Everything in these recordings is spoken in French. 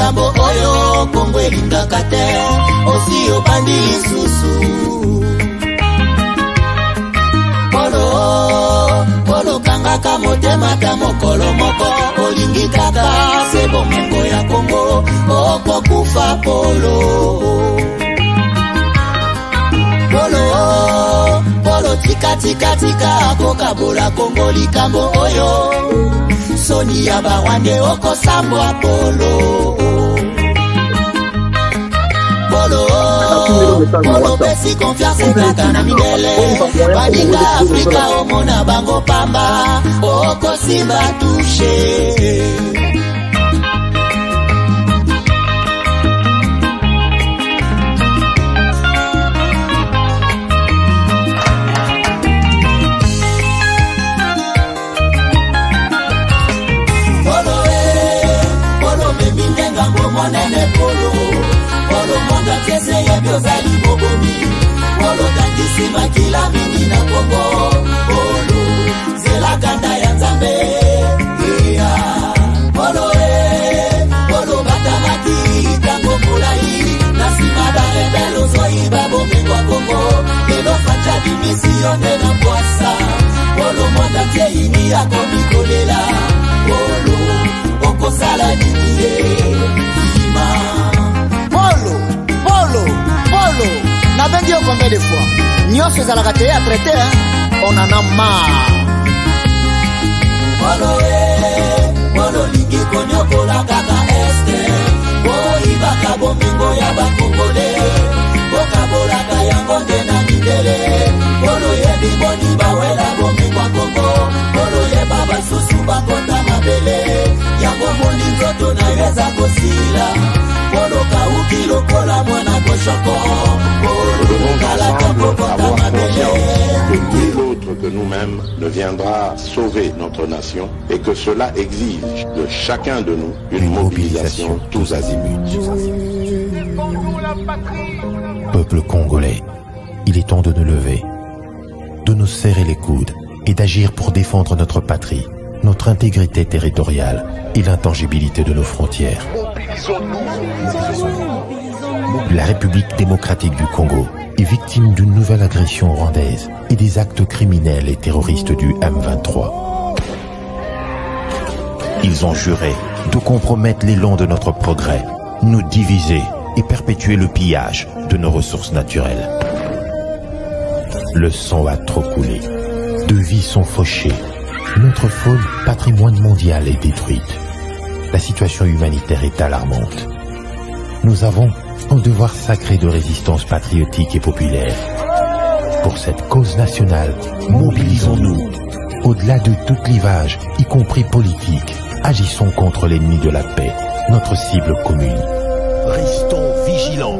likambo oyo Kongo elingaka te osi obandi lisusu Polo kangaka motema ta mokolo moko olingi kaka se bomengo ya Kongo okokufa Polo tika kokabola Kongo likambo oyo soni ya bawande okosambwa Polo besi confiance kaka na midele badinga Afrika omona bango pamba okosimba touche Monene Polo monga kese ya biozali bobomi Polo tangisi makila mingi na Kongo Polo zela kanda ya nzambe Polo batamaki tango mulai Nasima rebelo zoi babo mengwa Kongo Lelo facha dimisione na kwasa Polo monga keini ya komikolela Polo okosala niniye Polo, n'a pas dit combien de fois. Nyon se la gâté à traiter, on en a marre. Polo ligi konyo kola kaka este. Iba kabo mingo ya bakongole. Boka bola kayango na midele. Polo ye biboni bawela bomingo Kongo. Polo ye baba susu bakota mabele. Yango moni zoto na yeza kosila. Nul autre que nous-mêmes ne viendra sauver notre nation et que cela exige de chacun de nous une mobilisation tous azimuts. Peuple congolais, il est temps de nous lever, de nous serrer les coudes et d'agir pour défendre notre patrie, notre intégrité territoriale et l'intangibilité de nos frontières. La République démocratique du Congo est victime d'une nouvelle agression rwandaise et des actes criminels et terroristes du M23. Ils ont juré de compromettre l'élan de notre progrès, nous diviser et perpétuer le pillage de nos ressources naturelles. Le sang a trop coulé, de vies sont fauchées, notre faune patrimoine mondial est détruite. La situation humanitaire est alarmante. Nous avons un devoir sacré de résistance patriotique et populaire. Pour cette cause nationale, mobilisons-nous. Au-delà de tout clivage, y compris politique, agissons contre l'ennemi de la paix, notre cible commune. Restons vigilants.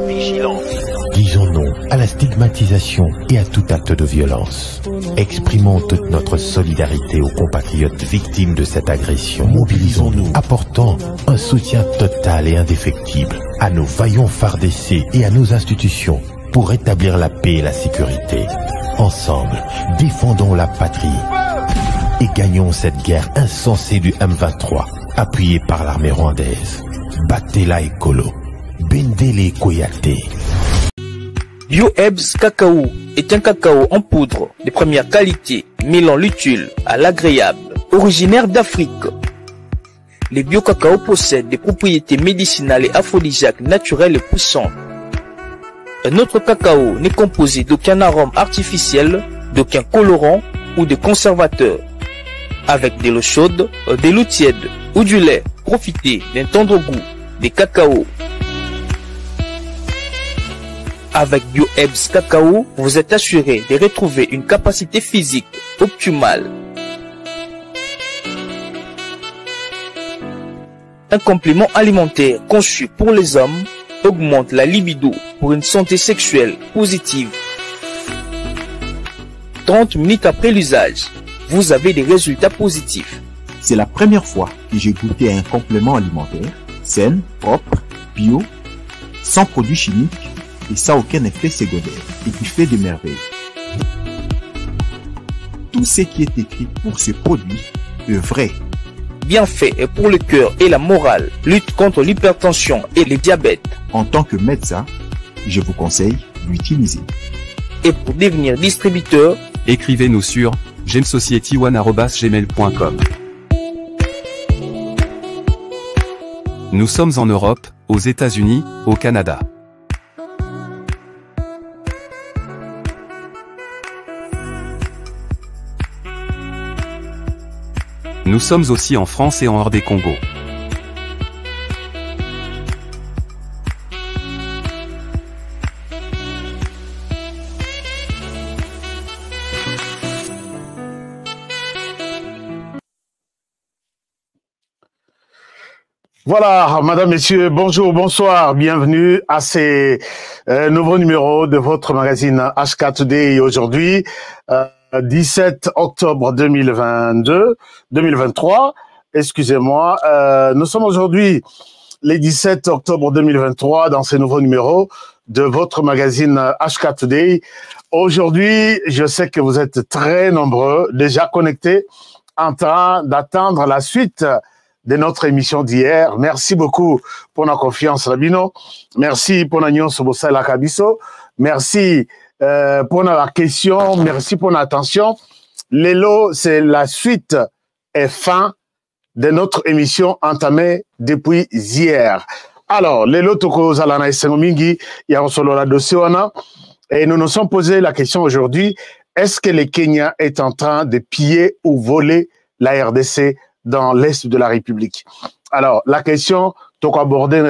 Disons non à la stigmatisation et à tout acte de violence. Exprimons toute notre solidarité aux compatriotes victimes de cette agression. Mobilisons-nous, apportant un soutien total et indéfectible à nos vaillants FARDC et à nos institutions pour rétablir la paix et la sécurité. Ensemble, défendons la patrie et gagnons cette guerre insensée du M23, appuyée par l'armée rwandaise. Battez-la Ekolo, Bendele Koyate. BioEbs Cacao est un cacao en poudre de première qualité, mêlant l'utile à l'agréable, originaire d'Afrique. Les bio-cacao possèdent des propriétés médicinales et aphrodisiaques naturelles et puissantes. Un autre cacao n'est composé d'aucun arôme artificiel, d'aucun colorant ou de conservateur. Avec de l'eau chaude, de l'eau tiède ou du lait, profitez d'un tendre goût des cacao. Avec BioEbs Cacao, vous êtes assuré de retrouver une capacité physique optimale. Un complément alimentaire conçu pour les hommes augmente la libido pour une santé sexuelle positive. 30 minutes après l'usage, vous avez des résultats positifs. C'est la première fois que j'ai goûté à un complément alimentaire sain, propre, bio, sans produits chimiques et sans aucun effet secondaire et qui fait des merveilles. Tout ce qui est écrit pour ce produit est vrai. Bienfaits pour le cœur et la morale. Lutte contre l'hypertension et le diabète. En tant que médecin, je vous conseille d'utiliser. Et pour devenir distributeur, écrivez-nous sur gemsociety1@gmail.com. Nous sommes en Europe, aux États-Unis, au Canada. Nous sommes aussi en France et en hors des Congo. Voilà, madame, messieurs, bonjour, bonsoir, bienvenue à ces nouveaux numéros de votre magazine H4D. Et aujourd'hui, 17 octobre 2023, excusez-moi, nous sommes aujourd'hui les 17 octobre 2023 dans ces nouveaux numéros de votre magazine H4D. Aujourd'hui, je sais que vous êtes très nombreux, déjà connectés, en train d'attendre la suite de notre émission d'hier. Merci beaucoup pour la confiance, Rabino. Merci pour la nuance Bossa la Kabiso. Merci pour la question. Merci pour l'attention. Lelo, c'est la suite et fin de notre émission entamée depuis hier. Alors, Lelo Toko Zalana et Sengomingi, il y a un solo la dossier. Et nous nous sommes posé la question aujourd'hui, est-ce que le Kenya est en train de piller ou voler la RDC dans l'Est de la République? Alors, la question, toko aborder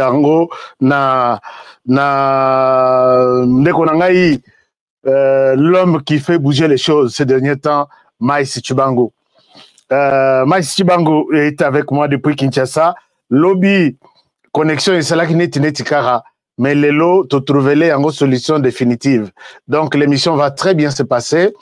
l'homme qui fait bouger les choses ces derniers temps, Maïs Chibangu. Maïs Chibangu est avec moi depuis Kinshasa. Lobby, connexion, et c'est là qui n'est pas mais les lots, tu trouverais une solution définitive. Donc, l'émission va très bien se passer.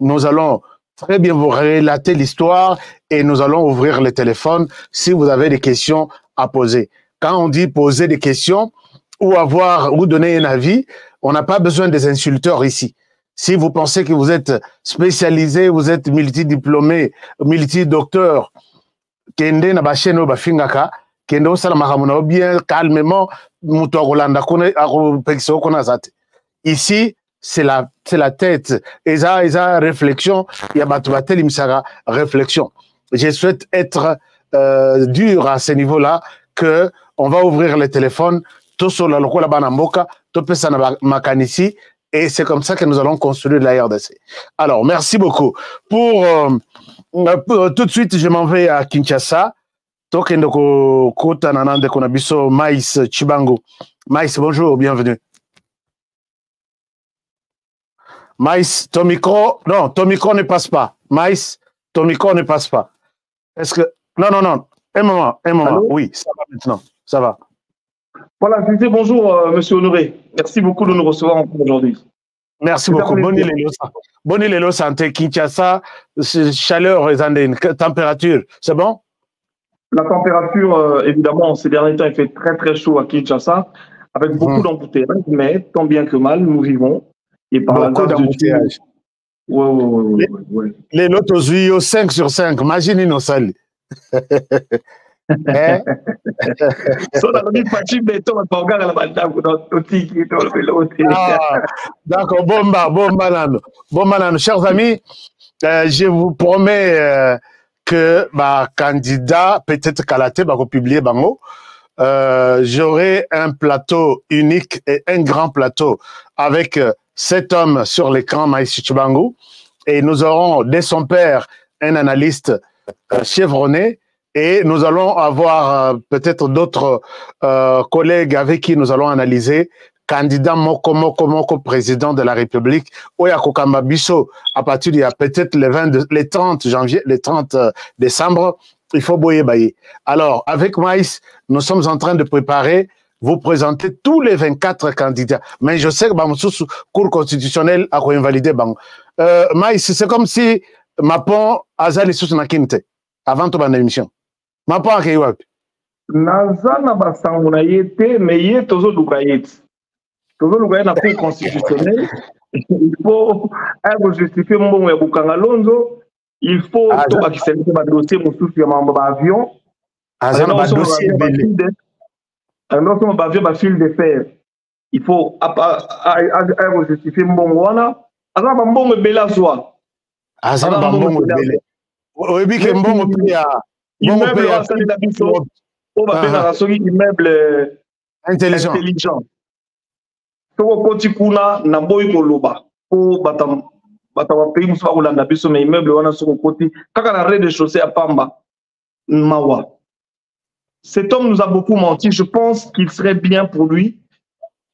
Nous allons très bien vous relater l'histoire et nous allons ouvrir le téléphone si vous avez des questions à poser. Quand on dit poser des questions ou donner un avis, on n'a pas besoin des insulteurs ici. Si vous pensez que vous êtes spécialisé, vous êtes multidiplômé, multidocteur, kende na basheno bafingaka, kende osala makamuna bien calmement, muto akolanda kone akopekisa kona zate. Ici, c'est la tête. Et ça, réflexion, il y a batoubatel imsara réflexion. Je souhaite être dur à ce niveau-là, que on va ouvrir le téléphone, tout sur la lokola banamboka, tout pesa na makanisi, et c'est comme ça que nous allons construire la RDC. Alors, merci beaucoup. Pour tout de suite, je m'en vais à Kinshasa. Tokendoko kota nanande konabiso Maïs Chibangu. Maïs, bonjour, bienvenue. Maïs, ton micro ne passe pas. Maïs, ton micro ne passe pas. Est-ce que... Non. Un moment. Allô? Oui, ça va maintenant. Ça va. Voilà, je disais bonjour, monsieur Honoré. Merci beaucoup de nous recevoir encore aujourd'hui. Merci beaucoup. Bonne Lelo santé. Kinshasa, chaleur et température. C'est bon? La température, évidemment, ces derniers temps, il fait très très chaud à Kinshasa, avec beaucoup d'embouteillages, mais tant bien que mal, nous vivons. Et par beaucoup d'embouteillages. Ouais. Les notes aux yeux, 5 sur 5. Imaginez nos salles. D'accord, bon malano. Chers amis, je vous promets que candidat, peut-être Kalaté, va publier Bango. J'aurai un plateau unique et un grand plateau avec 7 hommes sur l'écran, Maïs Chibangu, et nous aurons dès son père un analyste chevronné, et nous allons avoir peut-être d'autres collègues avec qui nous allons analyser candidat Moko président de la République, Oyako Kambabiso, à partir de peut-être le 30 janvier, le 30 décembre, il faut boyer bailler. Alors, avec Maïs, nous sommes en train de préparer, vous présenter tous les 24 candidats. Mais je sais que le cours constitutionnel a invalidé. Maïs, c'est comme si Mapon Azali Sousnakinte, avant toute l'émission. Mapon a Kaywap. Nazana Basanguna yete, mais yé tozo lukayet. Tozo lukayet na cour constitutionnel. Il faut justifier mon bon Bukanga Lonzo. Il faut tout accepter ma dossier mon souci à mon avion. Azana ba dossier belé. Alors on va faire fil de fer. Il faut justifier mbongo wana. Azana ba mbongo bela zwa. Azana ba mbongo belé. Oyebi ke mbongo pe ya immeuble wa sali la biso. On va faire la soki immeuble intelligent. Toko koti kuna na boy koloba. Po batam batawa pays musu ba kolanda biso mais immeuble wana soko koti kaka na rez-de-chaussée à Pamba. Mawa. Cet homme nous a beaucoup menti. Je pense qu'il serait bien pour lui.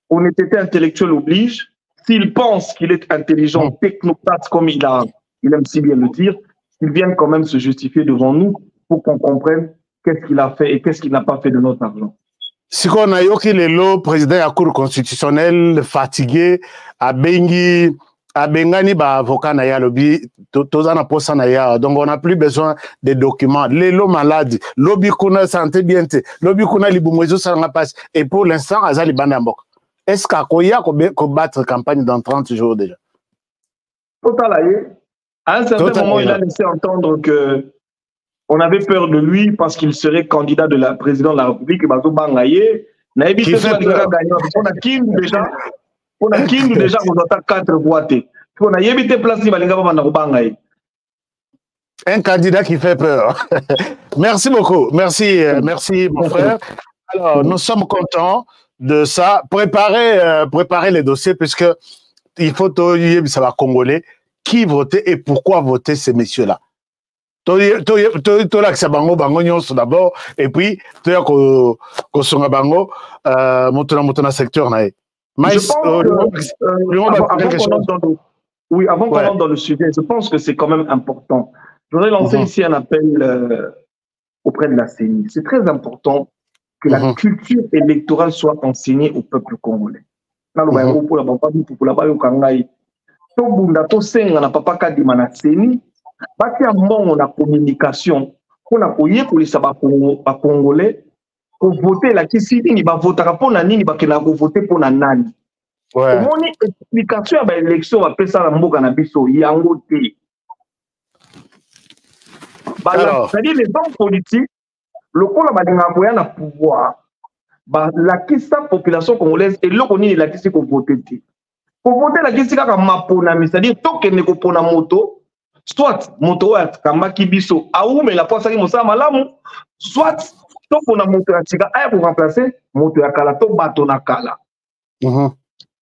Honnêteté intellectuelle oblige. S'il pense qu'il est intelligent, technocrate comme il aime si bien le dire, qu'il vienne quand même se justifier devant nous pour qu'on comprenne qu'est-ce qu'il a fait et qu'est-ce qu'il n'a pas fait de notre argent. Si on a yoki le président de la Cour constitutionnelle fatigué, a bengi Bengani ba avocat na ya lobby tozana posa na ya, donc on n'a plus besoin de documents. Les lots malades, lobby kuna santé bien te, lobby kuna libumwezo ça n'a pas, et pour l'instant azali bandambok. Est-ce qu'à koya ko battre campagne dans 30 jours déjà? Totalaye. À un certain moment, il a laissé entendre que on avait peur de lui parce qu'il serait candidat de la président de la République et bazo bangaye. Na évité ça on a qui déjà. On a qui déjà on a 4 voix. On a évité place ni balinga ba na bangaye. Un candidat qui fait peur. Merci beaucoup. Merci merci mon frère. Alors, nous sommes contents de ça. Préparer les dossiers puisque il faut ça va congolais qui voter et pourquoi voter ces messieurs-là. D'abord et puis avant qu'on entre dans le sujet, je pense que c'est quand même important. Je voudrais lancer ici un appel auprès de la CENI. C'est très important que la culture électorale soit enseignée au peuple congolais. Batia mbongo na communication pona koye kolisa ba congolais ko voter la kisidi ni ba votera pona nini ba kena ko voter pona nani. Ouais. Omoni explication ba élection ba pesa la mboka na biso yango te. Ba c'est-à-dire les hommes politiques le kola ba dinga koya na pouvoir ba la kisa population congolaise et loko nini la kisi ko voter te. Ko voter la kisi kaka mapona, c'est-à-dire tokene ko pona moto soit moto wa kamba kibiso aoume la posa ki mosala malamu, soit to pona moto ya tika aya ko remplacer moto ya kala to bato na kala.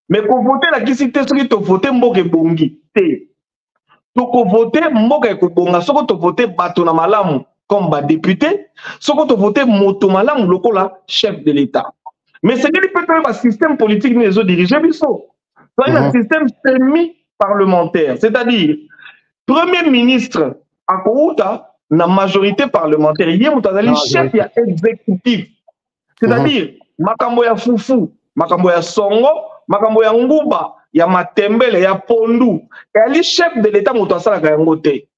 Mais ko voter la kisi te soki to voter mboke bongi te. To ko voter mboke ko bonga soko to voter bato na malamu comme ba député, soko to voter moto malamu lokola chef de l'État. Mais c'est qu'il peut être un système politique les autres dirigeants biso. C'est un système semi-parlementaire, c'est-à-dire Premier ministre à Kouta, la majorité parlementaire, il y a un chef exécutif. C'est-à-dire, Makambo ya Fufu, Makambo ya Songo, Makambo ya Nguba, ya Matembele, ya Pondu. Et le chef de l'État m'a dit que yangote.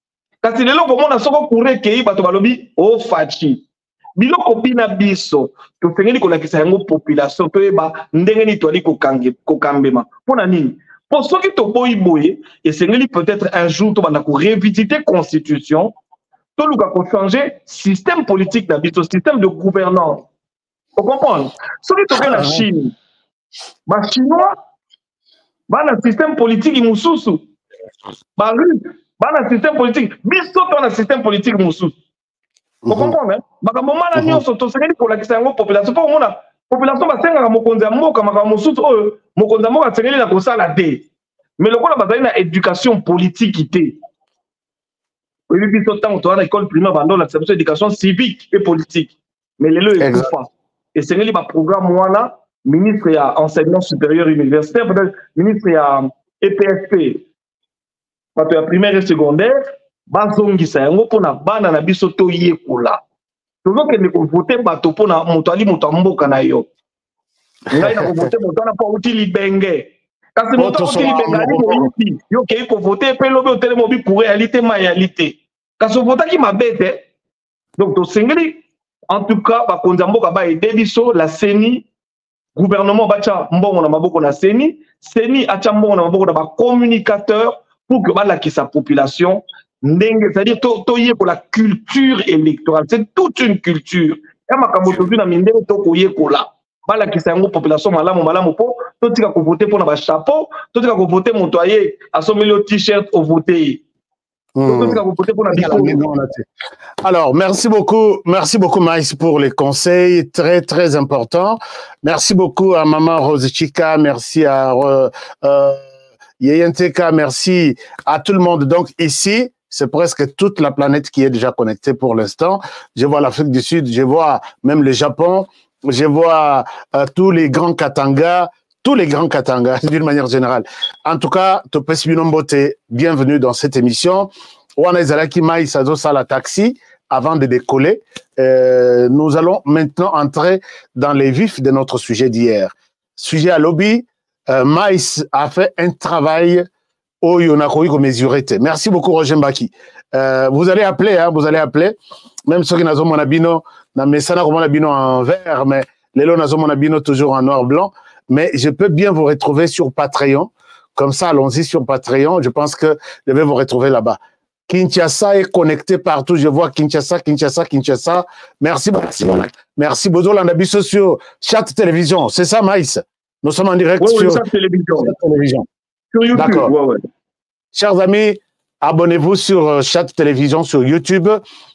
Kasi lelo ko mona soko kure kei bato balobi o fachi. Bilo ko bina biso, to fengeli ko lakisa yango population to eba ndenge ni to ali ko kambema. Pona nini? Pour ceux qui sont boy et c'est peut-être un jour tu vas revisiter constitution, tu vas changer système politique d'habitude, système de gouvernance. Vous comprenez? Ceux qui sont la Chine, les Chinois, le système politique mususu, les Russes, le système politique, biso le système politique mususu. Vous comprenez? Parce que moment là nous sommes c'est pour la question population pour moi. Population basenga mokonzi ya mboka makambo mosusu oyo mokonzi ya mboka tsengeli na kosala te mais lokola bazali na éducation politique te oyebi biso ntango toza na école primaire bando na biso éducation civique et politique mais lelo ekufa esengeli baprogramme wana ministre ya enseignement supérieur universitaire peut-être ministre ya EPSP bato ya primaire et secondaire bazongisa yango mpona bana na biso toyekola. Donc, il faut voter bateau pour na motali motamboka na yo. Ngai na voter motana pa utili benge. Kasi moto utili benga yo ke ko voter pe lobe hotel mobi pour réalité ma réalité. Kasi voter ki mabete. Donc to sengeli en tout cas ba konzamboka ba aider biso la CENI gouvernement bacha mbongo na maboko na CENI acha mbongo na maboko na ba communicateur pour que ba la ki sa population. C'est-à-dire, pour la culture électorale, c'est toute une culture ya makambo tozu na mindele to koyekola bala kisa yango population malamu po to tika ko voter pour na ba chapeau to tika ko voter moto aye asomeli o t-shirt au voter. Alors, merci beaucoup Maïs pour les conseils, très très importants. Merci beaucoup à Maman Rose Chica, merci à Yeyenteka, merci à tout le monde. Donc ici, c'est presque toute la planète qui est déjà connectée pour l'instant. Je vois l'Afrique du Sud, je vois même le Japon, je vois tous les grands Katanga, d'une manière générale. En tout cas, Topes Binombote, bienvenue dans cette émission. Wana Ezalaki Maïs Azosa la taxi, avant de décoller. Nous allons maintenant entrer dans les vifs de notre sujet d'hier. Sujet à lobby, Maïs a fait un travail au Yonakoi comme mesuré. Merci beaucoup Roger Mbaki. Vous allez appeler, hein, même ceux qui n'ont pas monabino, na mesana comme monabino en vert, mais les lots n'ont pas monabino toujours en noir blanc. Mais je peux bien vous retrouver sur Patreon. Comme ça, allons-y sur Patreon. Je pense que je vais vous retrouver là-bas. Kinshasa est connecté partout. Je vois Kinshasa. Merci. Merci. Bozo Landabiso sur Chat Télévision. C'est ça, Maïs? Nous sommes en direct sur Chat Télévision. Sur YouTube. D'accord. Ouais. Chers amis, abonnez-vous sur Chat Télévision sur YouTube.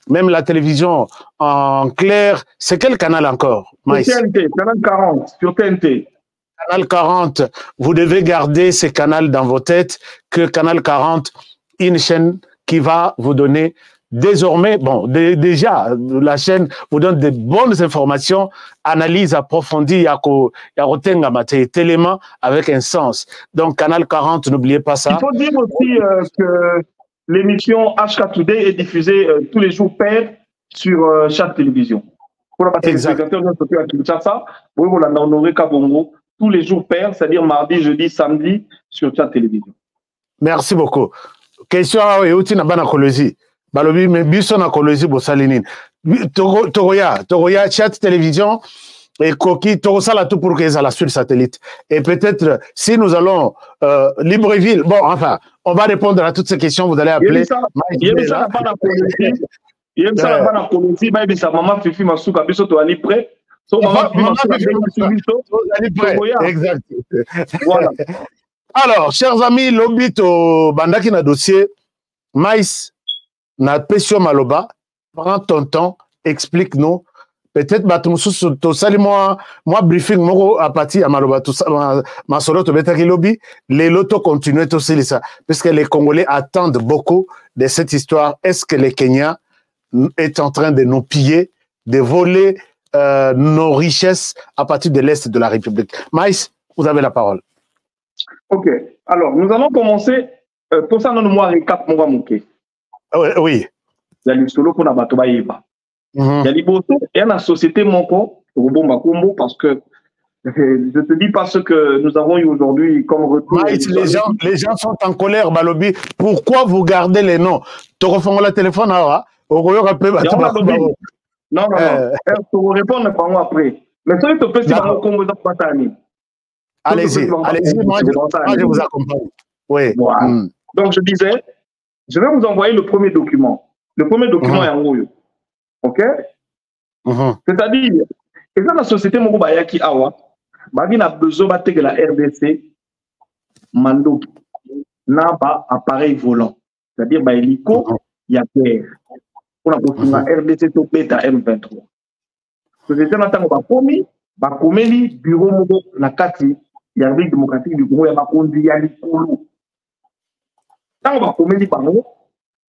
Même la télévision en clair. C'est quel canal encore, Maïs? TNT, canal 40, sur TNT. Canal 40, vous devez garder ces canaux dans vos têtes, que Canal 40, une chaîne qui va vous donner désormais, bon, déjà, la chaîne vous donne de bonnes informations, analyse approfondie, éléments avec un sens. Donc, Canal 40, n'oubliez pas ça. Il faut dire aussi que l'émission HK Today est diffusée tous les jours pair sur chaque télévision. Pour la téléspectateur, vous l'honorez Kabongo. Tous les jours pair, c'est-à-dire mardi, jeudi, samedi, sur ta télévision. Merci beaucoup. Question à Euti Nabana Kolosi. Balobi, mais Bisson à Kolosi, Bossalinine. Toroya, chat télévision, et Koki, Torosala tout pour qu'ils aient la sur satellite. Et peut-être, si nous allons, Libreville, bon, enfin, on va répondre à toutes ces questions, vous allez appeler. Il y a ça, la Kolosi, mais sa maman Fifi Masuka, Bisso, tu es prêt? Exact. Voilà. Alors, chers amis, l'obito bandaki na dossier, Maïs, na pesio maloba, prends ton temps, explique-nous. Peut-être, moi, briefing, moi, à partir à maloba, tout ça, ma solo, to betaki lobby, les lotos continuent aussi ça. Parce que les Congolais attendent beaucoup de cette histoire. Est-ce que le Kenya est en train de nous piller, de voler nos richesses à partir de l'Est de la République? Maïs, vous avez la parole. Ok. Alors, nous allons commencer. Tout ça, nous avons récap. Oui. Il y a le solo pour la batoba yeba. Il y a l'Iboto et la société Monko, parce que je te dis pas ce que nous avons eu aujourd'hui comme retour. Maïs, les gens sont en colère, Balobi. Pourquoi vous gardez les noms? Tu refais le téléphone, là. Non. Je vous répondre par moi après. Mais ça, tu peux si allez-y, moi je vous accompagne. Oui. Voilà. Donc je disais, je vais vous envoyer le premier document. Le premier document est en haut. Ok? C'est-à-dire, et dans la société Mokobayaki Awa, Bagin a besoin de la RDC, Mando, n'a pas appareil volant. C'est-à-dire, hélico, il y a guerre. Pour la RDC, to bêta M23. Société Natango Bakomi, Bakomeli, bureau Mogo, la Kati, il y a la République démocratique du Congo, il y a Bakondi, Yalikolo. Tant que Bakomeli Bango,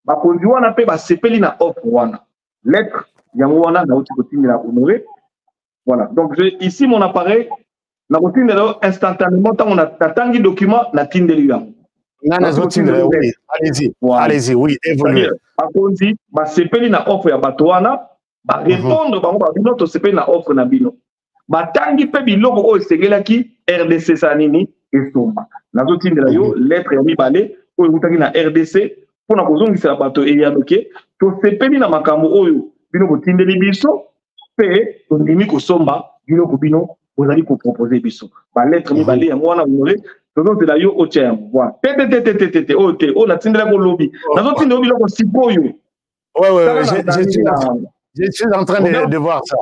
Bakondi, on a fait Basepeli na offre Wana. Lettre, Yangwana, na outil de la honoré. Voilà. Donc, ici, mon appareil, la routine est instantanément, tant on a tangi document, la tine de l'UA. Oui, allez-y, voilà. Allez-y, oui, évoluez. Bakondi, Basepeli na offre ya Batoana, ba répondre, Bango, Babino, Sepeli na offre na Bino. Batangi pe biloko o segelaki RDC sanini esomba nazo tindela yo lettre ya mibale o utaki na RDC pona kozongisa bato eyanoke to sepeli na makambo oyo bino botindeli biso pe ondimi kosomba biloko bino bozali ko proposer biso ba lettre mibale yango wana honore tozongela yo o tia yango voilà tete o te o na tindela ko lobby nazo tindela biloko sikoyo ouais je suis en train de voir ça.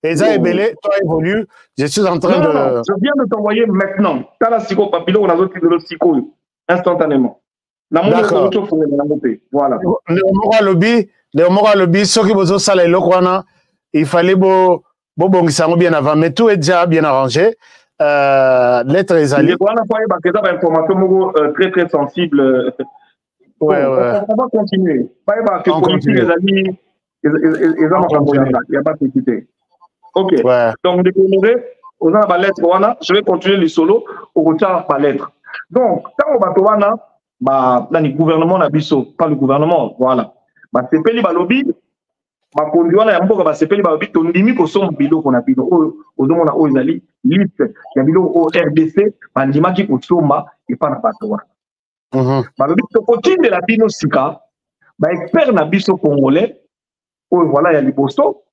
Et ça est belé, toi évolue. Je suis en train de. Non, je viens de t'envoyer maintenant. T'as la psycho papilo, on a d'autres de psycho instantanément. D'accord. Voilà. Le lobby, ceux qui vous ont salé le coin, il fallait bon bien avant, mais tout est déjà bien arrangé. Lettre les alliés. On a pas une information très très sensible. Ouais. On va continuer. On continue. Les amis, il n'y a pas de sécurité. Ok. Ouais. Donc, on a la lettre, je vais continuer les solos, on retient la lettre. Donc, quand on va dans le gouvernement, pas le gouvernement, voilà. C'est pas le lobby, conduire la yambo, c'est pas le lobby, on dit que son bilo qu'on a bilo, au demande aux alliés, liste, il y a bilo au RDC, bandima qui au soma et pas na patoa. Lobby, au côté de la bino sika, expert na biso congolais, voilà, il y a libosto,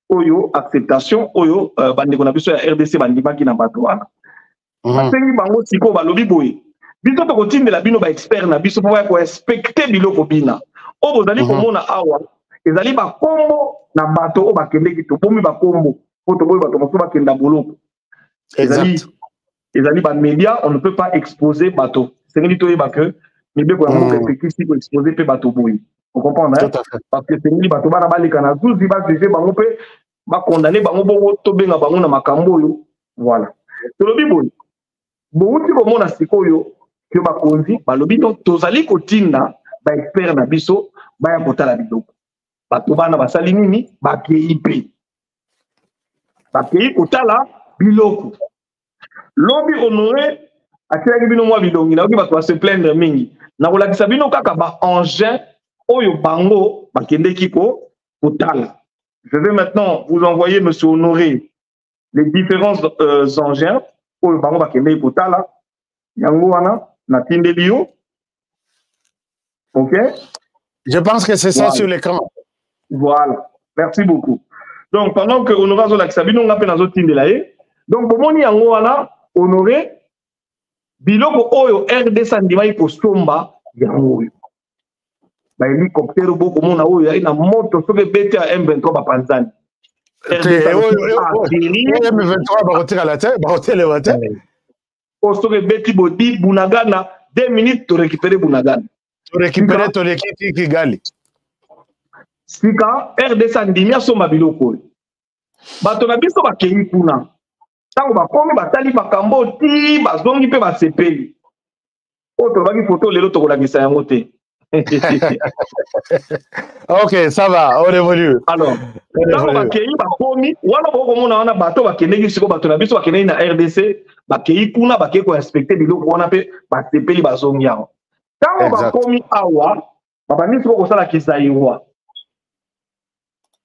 oyo acceptation, oyo bandeko na biso ya RDC bandima qui na patoa. Parce que bango siko balobi boy. Biso to kotinde la bino ba expert na biso pour respecter biloko bina. O bozali komona awa ezali ba kombo na bato o bakende ki to bomi ba kombo po to boy bato moso bakenda boloko. Ezali ba média, on ne peut pas exposer bato. C'est ngeli to yeba que mebe ko yango respecter si ko exposer pe bato boy. Vous comprenez hein? Parce que c'est ngeli bato bana balika na zuzi ba juger bango pe ba condamner bango bongo to benga bango na makambo yo. Voilà. To lobi boy. Bouti komona sikoyo que bakonzi balobi donc tozali kotinda ba expert na biso ba ya kotala biloko bato bana basali nini bakei pe bakei kotala biloko lobi honoré atiraki bino mwa bilongi na oki bato ba se plaindre mingi na kolakisa bino kaka ba engin oyo bango bakendeki kotala. Je vais maintenant vous envoyer monsieur Honoré les différents engins oyo bango bakendeki kotala yango wana na tindelio. Ok? Je pense que c'est ça sur l'écran. Voilà. Merci beaucoup. Donc, pendant que Honoré a la Sabino, on a fait tindelaye. Donc, pour moi, yango wana Honoré, biloko oyo RD Sandimai Postomba, yango. Ba hélicoptère boko mona oyo ya na moto soke bete à M23 ba Panzani. M23 ba retirer la tête, ba retirer la tête. Au soke beti bodi Bunagana 2 minutes to récupérer Bunagana. To récupérer to l'équipe Kigali. Sika RD Sandimia so mabiloko. Bato na biso ba kenyi kuna. Tango ba komi batali makambo ti bazongi pe ba sepeli. Oto baki photo lelo to kolakisa yango te. Ok, ça va, on évolue. Alors, tango ba kenyi ba komi wana boko mona wana bato ba keneki siko bato na biso ba keneki na RDC ba kenyi kuna ba ke ko inspecter biloko wana pe ba sepeli bazongi yango. Tango ba komi awa ba bani siko ko sala kisayiwa.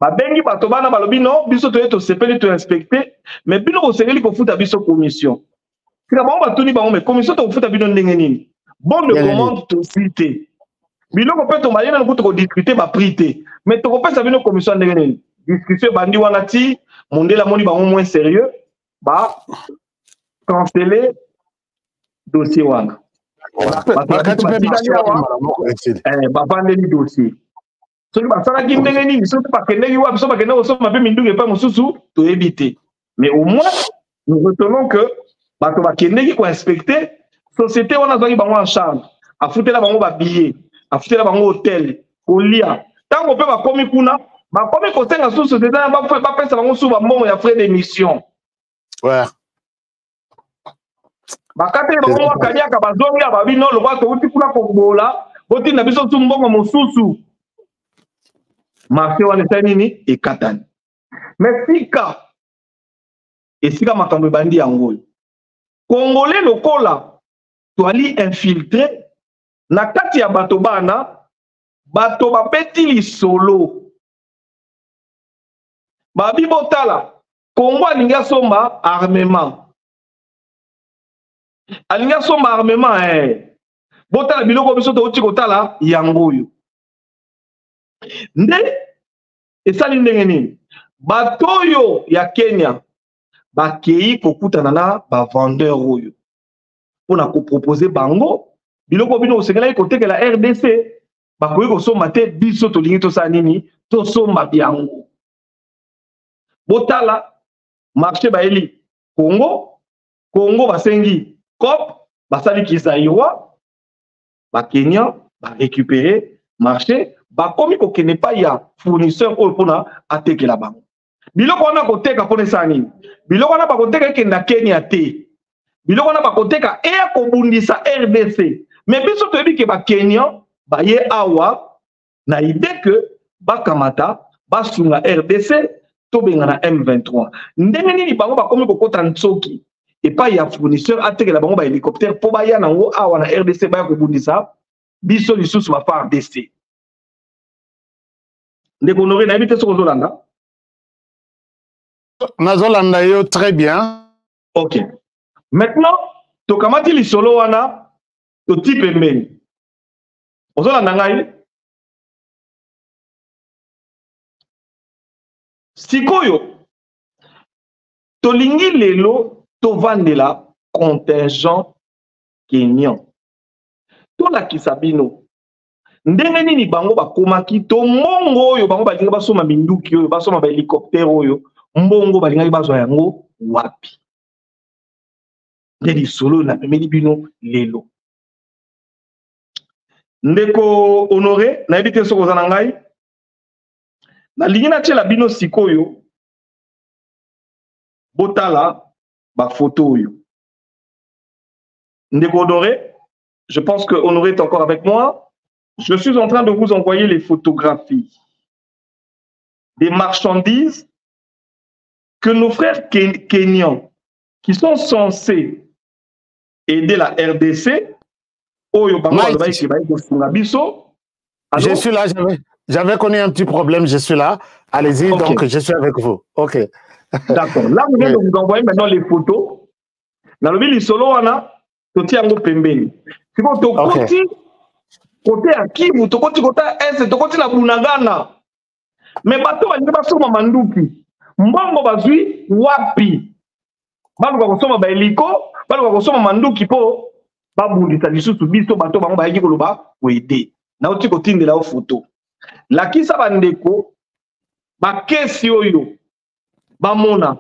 Babengi bato bana balobi non biso to eto sepeli to inspecter mais bino ko sengeli ko futa biso commission. Sika ba batuni ba mais commission to futa bino ndenge nini. Bon de commande to cité. Bino ko peto mayena ko to discuter ba prité. Mais to ko pesa bino commission ndenge nini. Discussion bandi wana ti mondela moni ba moins sérieux ba canceller dossier wana. Ba vandeli dossier. Soki basalaki ndenge nini soki bakendeki wapi so bakende kosoma mpe mindungu epai mosusu toyebi te. Mais au moins nous retenons que bato bakendeki koinspecte société wana azwaki bango en charge afutela bango babillet afutela bango hotel kolia ntango mpe bakomi kuna bakomi kosenga su société na bapesa bango su bambongo ya frais d'émission. Bakateli bango bakaniaka bazongi ya babi no lokwa touti kuna kobola botinda biso su mbongo mosusu. Marché wana nini ekatani. Mais sika esika makambo bandi yango. Congolais lokola toali infiltré na kati ya bato bana bato bapeti lisolo. Babi botala Congo alinga somba armement. Alinga somba armement botala biloko biso to uti kotala yango yo. Nde esali ndenge nini bato oyo ya Kenya bakei kokutana na ba vendeur oyo pona ko proposer bango biloko bino osengela kotekela RDC bakoyi kosomba te biso tolingi tosala nini tosomba biango botala marché baeli Congo, Congo basengi COP, basali Kisaïwa, ba Kenya, ba récupérer marché, ba komi ko kene pa ya fournisseur o pona ateke la bango. Biloko wana koteka pone sani. Biloko wana ba koteka kenda Kenya te. Biloko wana ba koteka e ko bundisa RDC. Mais biso to ebi ke ba Kenya ba ye awa na idée que ba kamata ba sunga RDC to benga na M23. Ndenge nini bango ba komi ko kota nsoki et pas ya fournisseur ateke la bango ba hélicoptère po ba ya nango awa na RDC ba ko bundisa biso lisusu ba par RDC. Ndeko honoré na ebite soko zolanda. Nazolanda yo très bien. Ok. Maintenant, tokamati lisolo wana to type mbeni. Ozolanda ngai. Sikoyo tolingi lelo tovandela contingent kenyan. Tolakisa bino. Ndenge nini bango bakomaki to mbongo oyo bango balinga basoma minduki oyo basoma ba hélicoptère oyo mbongo balinga bazwa yango wapi. Ndeli solo na pemeli bino lelo. Ndeko honoré na ebite soko za ngai. Na lingi na tshela bino sikoyo botala ba photo oyo. Ndeko honoré, je pense que Honoré est encore avec moi. Je suis en train de vous envoyer les photographies des marchandises que nos frères kenyans, qui sont censés aider la RDC, je suis là, j'avais connu un petit problème, je suis là. Allez-y, okay. Donc je suis avec vous. Ok. D'accord. Là, vous venez de vous envoyer maintenant les photos. Dans le milieu solo, on a tout un pembeni. C'est bon, côté à Kivu, côté Est, côté la Bunagana. Mais bateau va pas sur manduki. Mbongo bazui wapi. Balu ba kosoma ba heliko, balu ba kosoma manduki po babundisa lisusu biso bateau bango ba yiki koloba wede. Na oti kotinde la photo. La kisa bandeko ba kesi oyo bamona.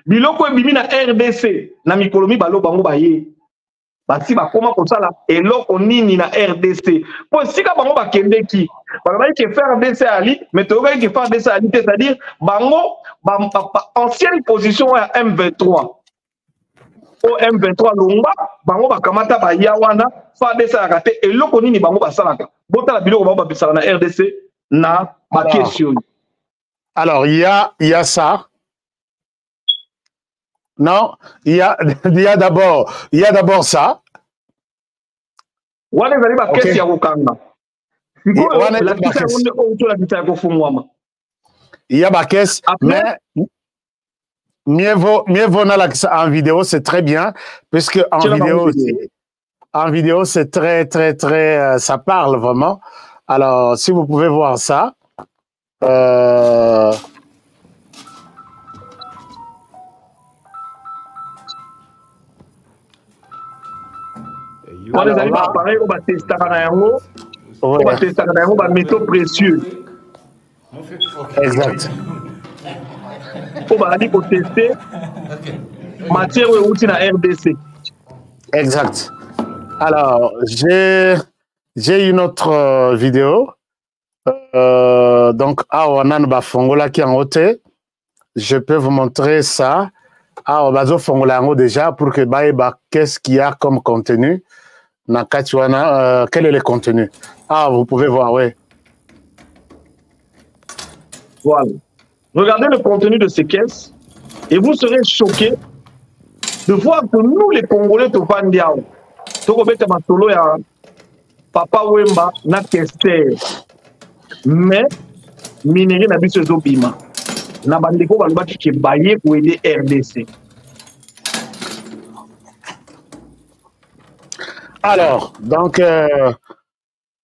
Biloko ebimi na RDC na mikolomi balo bango ba ye. Basi bakoma kosala eloko nini na RDC po sika bango bakendeki bakabaki ke faire RDC ali mais toyokaki ke faire RDC ali c'est-à-dire bango ancienne position ya M23 o M23 longba bango bakamata baya wana faire RDC ya te eloko nini bango basalaka botala biloko bango babisaka na RDC na bakesio. Alors il y a ça. Non, il y a d'abord ça. Wane zali ba kesi ya kokanga. Il y a ba kesi, mais mieux vaut na la en vidéo, c'est très bien puisque en vidéo c'est très ça parle vraiment. Alors si vous pouvez voir ça. Quand les amis appareils, on va tester un métaux précieux. Exact. On va aller pour tester matière ou outil na RDC. Exact. Alors, j'ai une autre vidéo. Donc, Awanan Bafongola qui est en haut. Je peux vous montrer ça. Bazo Fongola déjà pour que qu'est-ce qu'il y a comme contenu. Quel est le contenu? Vous pouvez voir, oui. Voilà. Regardez le contenu de ces caisses et vous serez choqués de voir que nous, les Congolais, Papa Wemba n'a testé. Mais, minerai n'a pas de bima. N'a pas de bailler pour aider RDC. Alors, donc,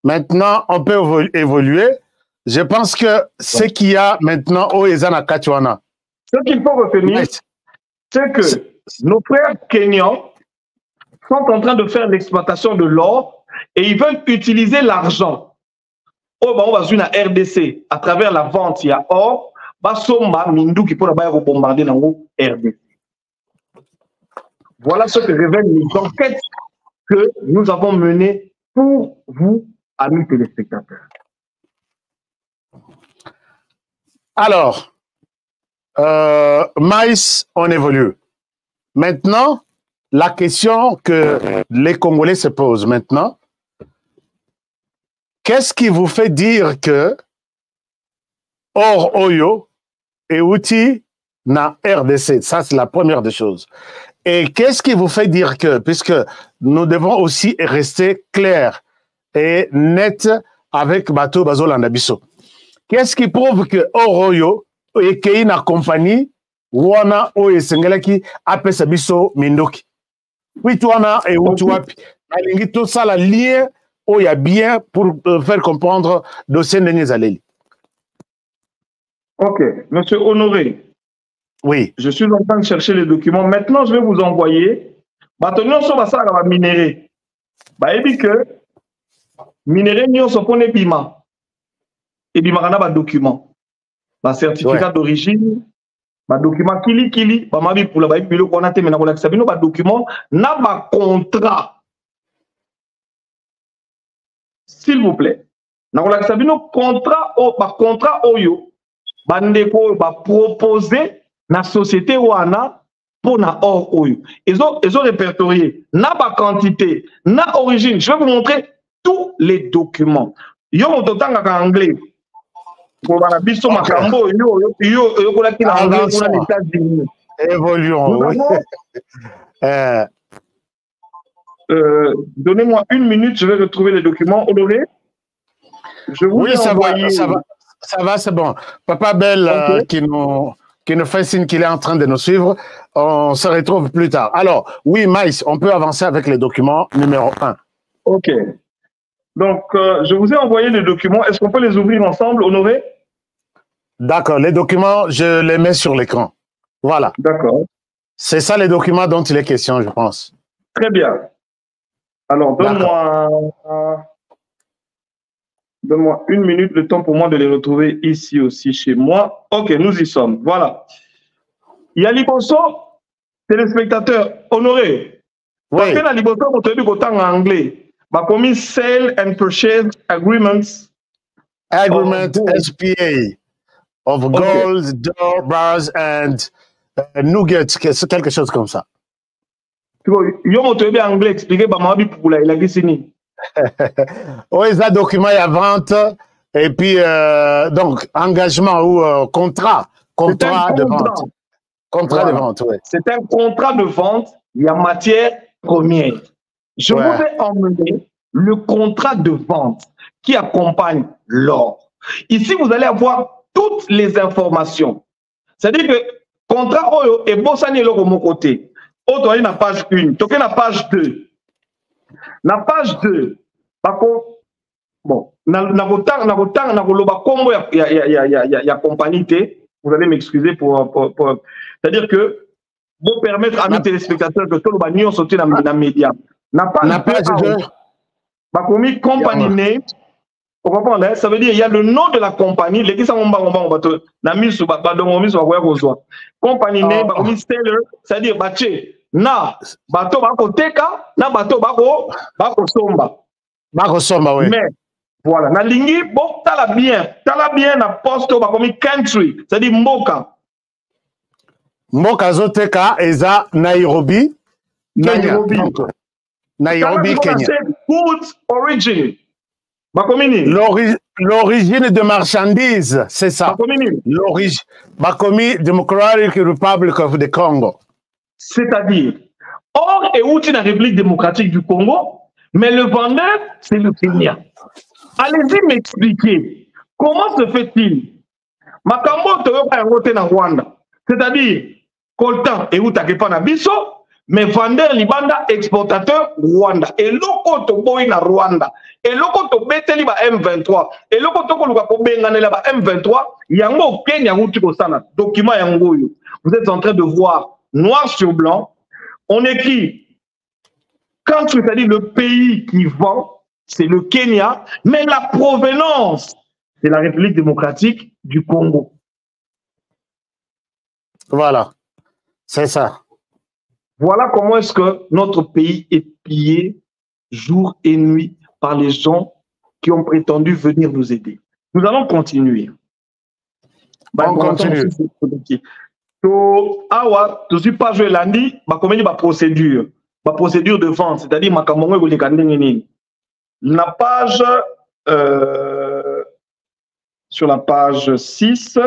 maintenant, on peut évoluer. Je pense que ce qu'il y a maintenant au Ezana Kachwana. Ce qu'il faut retenir, c'est que nos frères kenyans sont en train de faire l'exploitation de l'or et ils veulent utiliser l'argent. On va jouer la RDC à travers la vente, il y a or, basomba minduki pour la bombarder nango RDC. Voilà ce que révèlent les enquêtes que nous avons menées pour vous, amis téléspectateurs. Alors, Maïs, on évolue. Maintenant, la question que les Congolais se posent maintenant, qu'est-ce qui vous fait dire que Or Oyo et outil na RDC? Ça, c'est la première des choses. Et qu'est-ce qui vous fait dire que, puisque nous devons aussi rester clairs et nets avec Bato Bazolanda Bisso, qu'est-ce qui prouve que Oroyo et Keina compagnie wana oye sengelaki apesa biso mindoki? Oui, tuana et utuapi. Alingi tout ça la lien oya bien pour faire comprendre dossier Ndenyé Zaleli. Ok, monsieur Honoré. Oui. Je suis en train de chercher les documents. Maintenant, je vais vous envoyer. Bâtonnion sur la salle va minérer. Bah, et bien que minérer, nous sommes les bima. Et bima, on a un document. Un certificat d'origine. Un document kili. Bah, ma vie pour la baie, puis le qu'on a été maintenant, on a sabino, un document. N'a pas contrat. S'il vous plaît. N'a pas sabino contrat oyo. Bandeko va proposer na société wana pour na or oyo. Ils ont répertorié na ba quantité, na origine. Je vais vous montrer tous les documents. Yo mototanga ka anglais. Pour la biso makambo yo kola ki na anglais pour les États-Unis. Évoluons. Oui. Donnez-moi une minute, je vais retrouver les documents. Honoré. Je vous oui, ça va, c'est bon. Papa Belle qui nous fait signe qu'il est en train de nous suivre. On se retrouve plus tard. Alors, oui, Maïs, on peut avancer avec les documents numéro 1. Ok. Donc, je vous ai envoyé les documents. Est-ce qu'on peut les ouvrir ensemble, Honoré? D'accord. Les documents, je les mets sur l'écran. Voilà. D'accord. C'est ça les documents dont il est question, je pense. Très bien. Alors, donne-moi une minute, le temps pour moi de les retrouver ici aussi chez moi. Ok, nous y sommes. Voilà. Yali Bosso, téléspectateur honoré. Oui. Parce que Yali Bosso, on te dit en anglais. Bah, comme Sale and Purchase Agreements. Agreement SPA of gold, door, bars and nuggets, quelque chose comme ça. Yo, on te dit en anglais, expliqué par Mabi Poupoula, il a dit signé. Oui, ça document à vente et puis donc engagement ou contrat de vente. Contrat de vente, oui. C'est un contrat de vente, il y a matière première. Je vous ai emmené le contrat de vente qui accompagne l'or. Ici, vous allez avoir toutes les informations. C'est-à-dire que contrat Oyo est bossani l'or au mon côté. Autre, il y a la page 1, donc il y a la page 2. La page 2, par contre, bon, vous allez m'excuser pour c'est-à-dire que vous permettre à nos téléspectateurs que tout le bagnon sorti dans les médias. La page 2, par contre, compagnie name, vous comprenez, ça veut dire il y a le nom de la compagnie, les qui sont compagnie name, seller, c'est-à-dire baché. Na bato bako teka na bato bako somba oui. Mais voilà na lingi bo tala bien na poste bako mi country c'est-à-dire mboka zoteka eza Nairobi Kenya. Kenya. Goods origin bako mini l'origine de marchandises, c'est ça. L'origine bakomi Democratic Republic of the Congo. C'est-à-dire, or et outil de la République démocratique du Congo, mais le vendeur, c'est le Kenya. Allez-y m'expliquer, comment se fait-il? Makambo Toyoka est en Rwanda. C'est-à-dire, coltan et outa kepa na biso, mais vendeur libanda exportateur Rwanda. Et loko to boy na Rwanda. Et loko to beteli ba M23. Et loko to ko luka ko benganela ba M23, yango Kenya outi ko sana. Document yango yo. Vous êtes en train de voir noir sur blanc, on écrit, quand c'est-à-dire le pays qui vend, c'est le Kenya, mais la provenance, c'est la République démocratique du Congo. Voilà. C'est ça. Voilà comment est-ce que notre pays est pillé jour et nuit par les gens qui ont prétendu venir nous aider. Nous allons continuer. On continue. Awa, tu suis pas joué lundi, procédure de vente, c'est-à-dire la page sur la page 6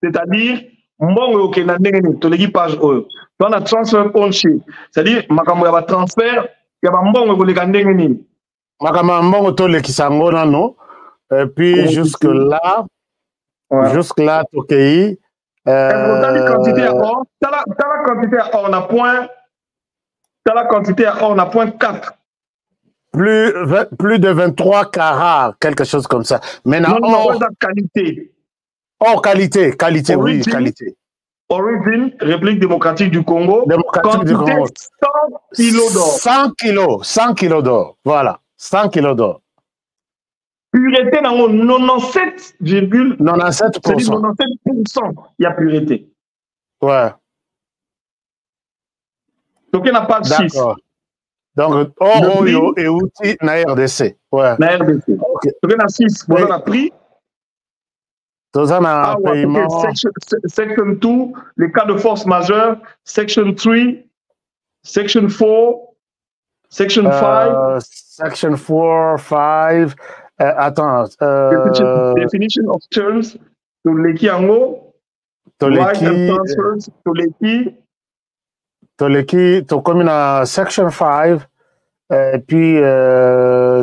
c'est-à-dire mbongo okena ndenge toleki page oyo tona transfer on sheet c'est-à-dire makambo ya ba transfert ya ba mbongo koleka ndenge nini makambo mbongo tolekisa ngo nano et puis jusque là tokei quantité à or tala quantité à or na point tala quantité à or na point 4 plus de 23 carats, quelque chose comme ça. Maintenant, qualité. Oh, qualité, origine, oui, qualité. Origine, République démocratique du Congo. Quantité, 100 kilos d'or. 100 kilos d'or, voilà. 100 kilos d'or. Pureté, 97,97%. 97%, il y a pureté. Ouais. Donc, il n'y a pas de 6. D'accord. Donc, or et outils na RDC. Ouais. Na RDC. Ok. Donc, il y a 6. Vous avez pris. Dans un paiement. Section 2, les cas de force majeure. Section 3, Section 4, Section 5. Section 4, 5. Attends. Definition of terms. Toleki Ango. Right and transfers. Toleki, to comme une section 5, et puis,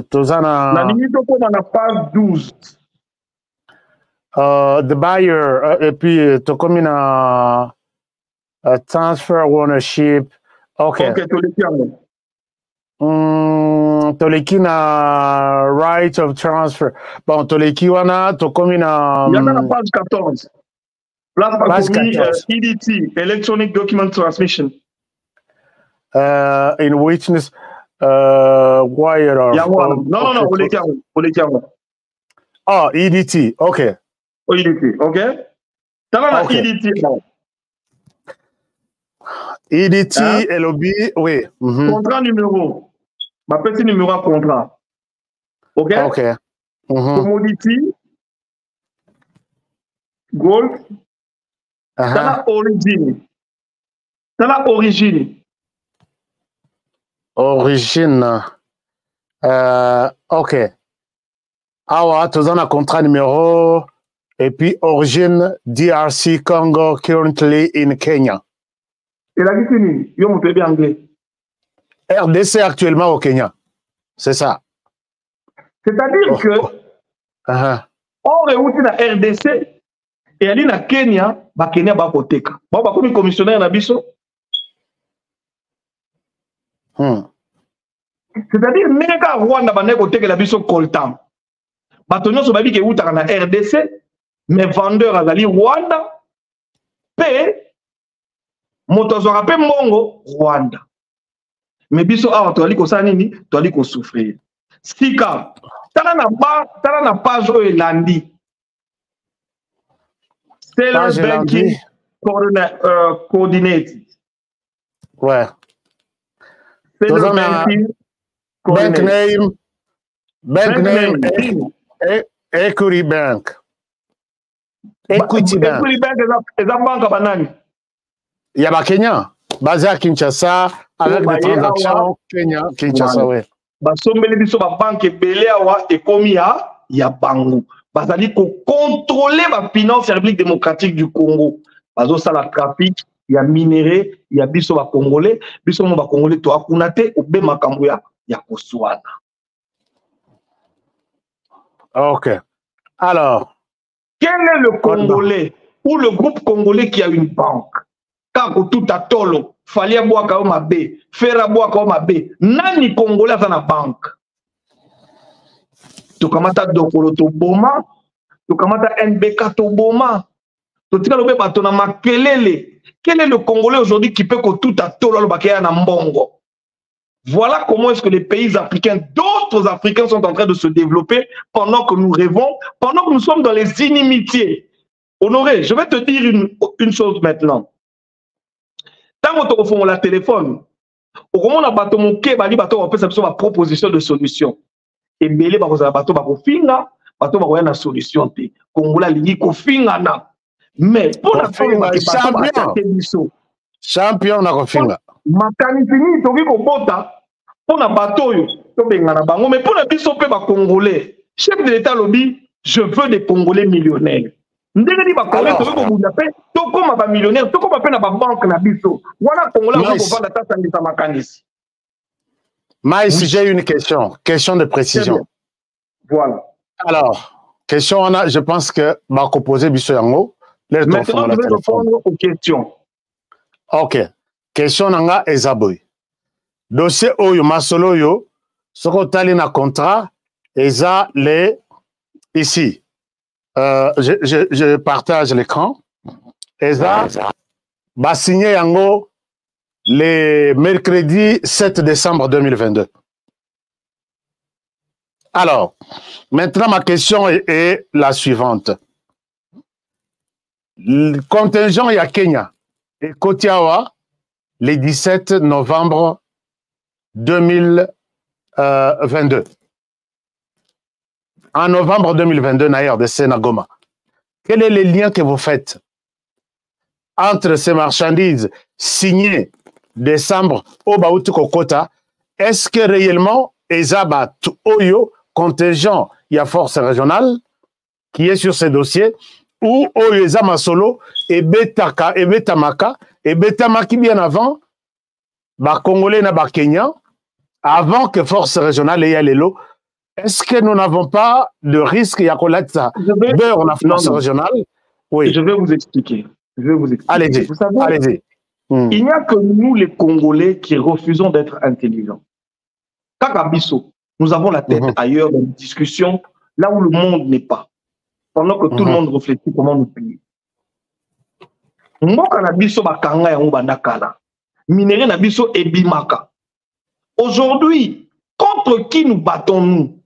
tozana. La limite, on a page 12. The buyer, et puis, to comme une transfer ownership. Ok. Ok, Toleki Ango. Toleki na right of transfer. Bon, Toleki wana, to comme une. Il y a la page 14. Page 14. EDT, Electronic Document Transmission. In witness wire or no, oh, EDT, okay. EDT, okay. EDT. EDT, LOB, oui. Contrat numéro. Ma petit numéro à contrat. Ok. Ok. Commodity. Gold. T'as origine. Origine. Ok. Awa, tu as un contrat numéro. Et puis, origine DRC Congo, currently in Kenya. Et la Guinée, yo mon bébé anglais. RDC actuellement au Kenya. C'est ça. C'est-à-dire que. On est où la RDC et elle est na Kenya, ba Kenya ba koteka. Ba comme commissionnaire na biso. C'est-à-dire, même quand Rwanda va négocier la biso coltan, batonyo so babi ke utaka na RDC, mais vendeur à Zali Rwanda, paie, motozo rappé mongo Rwanda. Mais biso awa to ali ko sanini, to ali ko souffrir. Sika, tala na page o elandi. Seller banking coordinate. Ouais. Seller banking. Bank name, Equity Bank. Equity Bank. Equity Bank est la banque banane. Il y a Kenya, basé à Kinshasa, avec des transactions Kenya, Kinshasa, oui. Basombeli biso ba banque belé awa ekomi ya bango. Bazali ko contrôler ba finance République démocratique du Congo. Bazo sala trafic, ya minéré, ya biso ba congolais, biso mo ba congolais to akunate obe makambo ya Koswana. Ok. Alors. Quel est le Congolais ou le groupe congolais qui a une banque? Kako tout à tolo, Falia Boaka Omabe, Fera Boaka Omabe, Nani Congolais a une banque? Tu kamata Dokolo Toboma, tu kamata NBK Toboma, tu tika lobe batona makelele. Quel est le Congolais aujourd'hui qui peut que tout à tolo le bakaya na mbongo? Voilà comment est-ce que les pays africains, d'autres Africains sont en train de se développer pendant que nous rêvons, pendant que nous sommes dans les inimitiés. Honoré, je vais te dire une chose maintenant. Tant que tu as la téléphone, au moment où tu as une proposition de solution, et bien, tu as une solution. Mais pour la champion na kofinga makanisi ni toki kobota pour na bateau yo to bengana bango mais pour na biso pe ba congolais chef de l'état lobby je veux des congolais millionnaires ndenge di ba congolais to ko bunda pe to koma ba millionnaire to koma pe na ba banque na biso wana congolais ko vanda tata ngisa makanisi. Maïs, j'ai une question de précision. Voilà. Alors, question on a, je pense que va poser biso yango. Maintenant je vais répondre aux questions. Ok. Question nanga ezaboy. Dossier oyo masolo yo soko tali na contrat eza les ici. Je partage l'écran. Eza ba signé yango le mercredi 7 décembre 2022. Alors, maintenant ma question est la suivante. Le contingent ya Kenya et Kotiawa, le 17 novembre 2022. En novembre 2022, Naïr de Sénagoma. Quel est le lien que vous faites entre ces marchandises signées décembre au Baouti Kokota? Est-ce que réellement, Ezabat Oyo, contingent, il y a force régionale qui est sur ces dossiers, ou Oyo Ezama Solo, et Betaka, et Betamaka, et Betamaki bien avant, bah Congolais na bah Kenya, avant que force régionale ait l'élo. Est-ce que nous n'avons pas de risque, Yakolata, beurre en force régionale? Oui. Je vais vous expliquer. Allez-y. Vous savez, allez-y. Il n'y a que nous, les Congolais, qui refusons d'être intelligents. Kakabiso, nous avons la tête ailleurs dans une discussion, là où le monde n'est pas. Pendant que tout le monde réfléchit comment nous piller. Mboka na biso bakanga yango bandakala. Minéré na biso ebimaka. Aujourd'hui, contre qui nous battons-nous?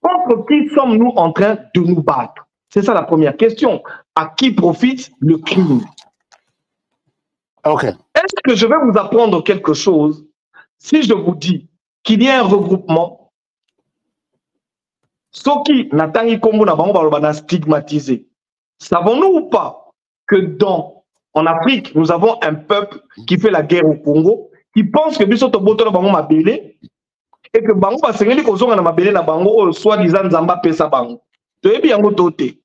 Contre qui sommes-nous en train de nous battre? C'est ça la première question. À qui profite le crime? Ok. Est-ce que je vais vous apprendre quelque chose si je vous dis qu'il y a un regroupement? Soki Natangi Kombo na bango balobana stigmatisé. Savons-nous ou pas que en Afrique, nous avons un peuple qui fait la guerre au Congo, qui pense que biso to boto na bango mabele et que bango ba sengeli ko zonga na mabele na bango soi-disant Nzamba pesa bango. Toyebi yango tote.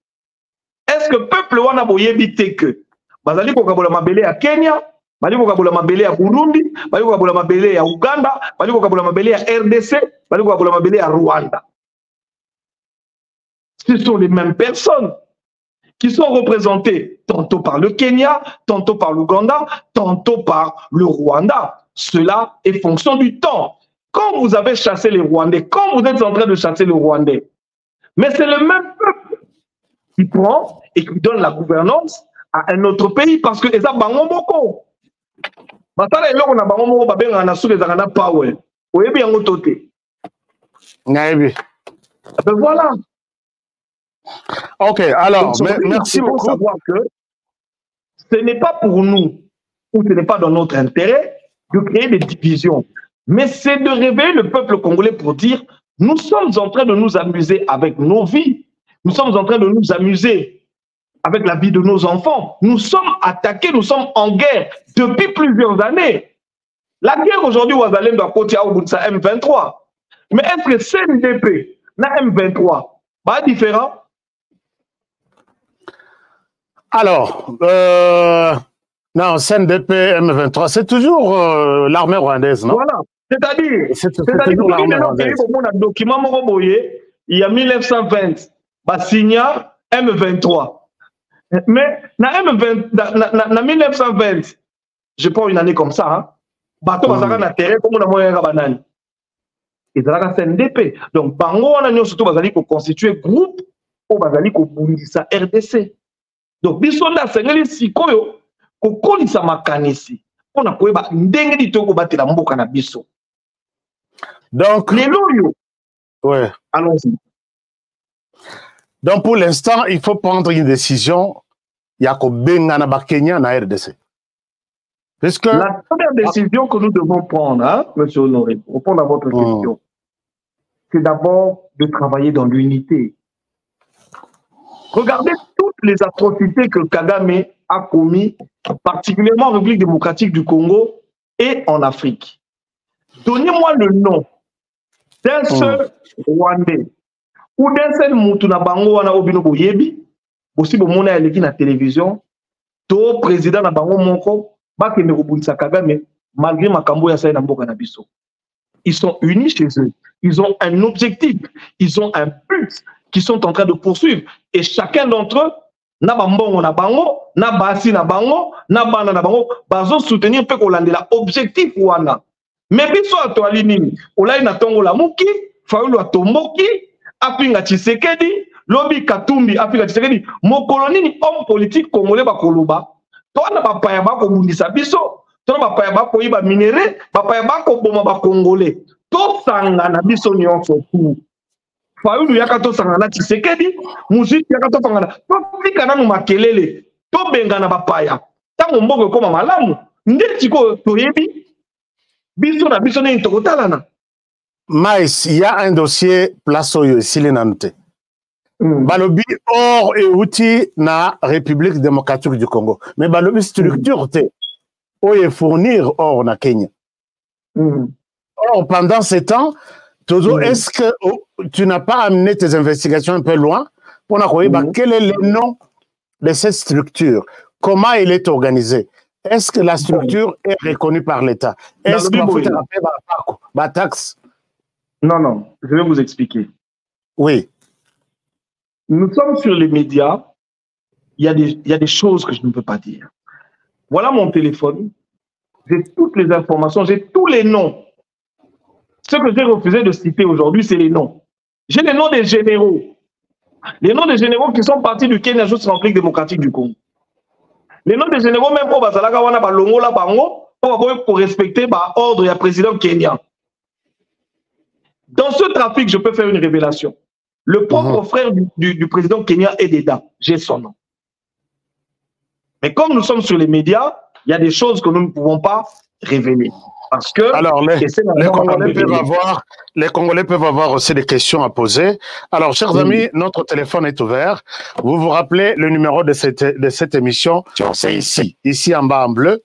Est-ce que peuple wana boyebi te que bazali ko kabola mabele ya Kenya, bali ko kabola mabele ya Burundi, bali ko kabola mabele ya Uganda, bali ko kabola mabele ya RDC, bali ko kabola mabele ya Rwanda. Ce sont les mêmes personnes qui sont représentées tantôt par le Kenya, tantôt par l'Ouganda, tantôt par le Rwanda. Cela est fonction du temps. Quand vous avez chassé les Rwandais, quand vous êtes en train de chasser les Rwandais, mais c'est le même peuple qui prend et qui donne la gouvernance à un autre pays parce que ça bango boko. Matala eloko na bango moko babenga na sous les arana power. Oyebi yango toté. Naebi. Ben voilà. Ok, alors, merci beaucoup. Savoir que ce n'est pas pour nous, ou ce n'est pas dans notre intérêt de créer des divisions, mais c'est de réveiller le peuple congolais pour dire nous sommes en train de nous amuser avec nos vies, nous sommes en train de nous amuser avec la vie de nos enfants, nous sommes attaqués, nous sommes en guerre depuis plusieurs années. La guerre aujourd'hui, Ouazalem doit côté à Oubunsa M23. Mais est-ce que CNDP, la M23, pas différent? Alors, non, CNDP, M23, c'est toujours l'armée rwandaise, non? Voilà, c'est-à-dire, toujours l'armée rwandaise. Document il y a 1920, Bassigna, M23. Mais dans 1920, je prends une année comme ça, hein, bateau basaka na terrain comme on a moyen banani. Et ça la CNDP. Donc bango on a surtout bazali ko constituer groupe ou bazali ko bundisa RDC. Donc biso na sengeli sikoyo ko kolisa makanisi mpona koyeba ndenge nini tokobatela mboka na biso. Donc, ouais. Allons-y. Donc, pour l'instant, il faut prendre une décision. Il y a Benga na Kenya na RDC. Parce que la première décision que nous devons prendre, hein, monsieur Honoré, pour répondre à votre question, c'est d'abord de travailler dans l'unité. Regardez toutes les atrocités que Kagame a commis, particulièrement en République démocratique du Congo et en Afrique. Donnez-moi le nom d'un seul Rwandais ou d'un seul Moutouna Bango wana obino boyebi, aussi bon mona eleki na télévision, to président na bango moko bakende kobundisa Kagame malgré makambo ya sa na mboka na biso. Ils sont unis chez eux. Ils ont un objectif, ils ont un but qu'ils sont en train de poursuivre. Et chacun d'entre eux, na bambongo na bango, na basi na bango, na bana na bango, bazo soutenir pe kolandela objectif wana. Mais biso atwali nini? Olai na tongo la muki, Fayulu atomboki, apinga Tshisekedi, Lobi Katumbi apinga Tshisekedi, mokolo nini homme politique congolais bakoloba. Toana bapaya bako bundisa biso, toana bapaya bako iba minéré, bapaya bako boma ba congolais. To sanga na biso nyonso tout. Fayulu yaka to sanga na Tshisekedi, Muziki yaka to sanga na. To fika na makelele, to benga na bapaya. Tango mboko koma malamu, ndeti ko toyebi. Biso na biso ne tokotalana. Mais il y a un dossier place oyo sile nante. Balobi or et outil na République démocratique du Congo. Mais balobi structure te oye fournir or na Kenya. Or pendant ces temps, Tozo, est-ce que tu n'as pas amené tes investigations un peu loin pour nous quel est le nom de cette structure? Comment elle est organisée? Est-ce que la structure est reconnue par l'État? Est-ce qu'il faut la taxe? Non, non, je vais vous expliquer. Oui. Nous sommes sur les médias. Il y a des choses que je ne peux pas dire. Voilà mon téléphone. J'ai toutes les informations, j'ai tous les noms. Ce que j'ai refusé de citer aujourd'hui, c'est les noms. J'ai les noms des généraux. Les noms des généraux qui sont partis du Kenya jusqu'en République démocratique du Congo. Les noms des généraux, même pour Bazalaga wana balongo la bango, pour respecter l'ordre du président kenyan. Dans ce trafic, je peux faire une révélation. Le propre frère du président kenyan est dedans. J'ai son nom. Mais comme nous sommes sur les médias, il y a des choses que nous ne pouvons pas révéler. Parce que alors, les Congolais peuvent avoir aussi des questions à poser. Alors, chers amis, notre téléphone est ouvert. Vous vous rappelez le numéro de cette émission? C'est ici en bas en bleu.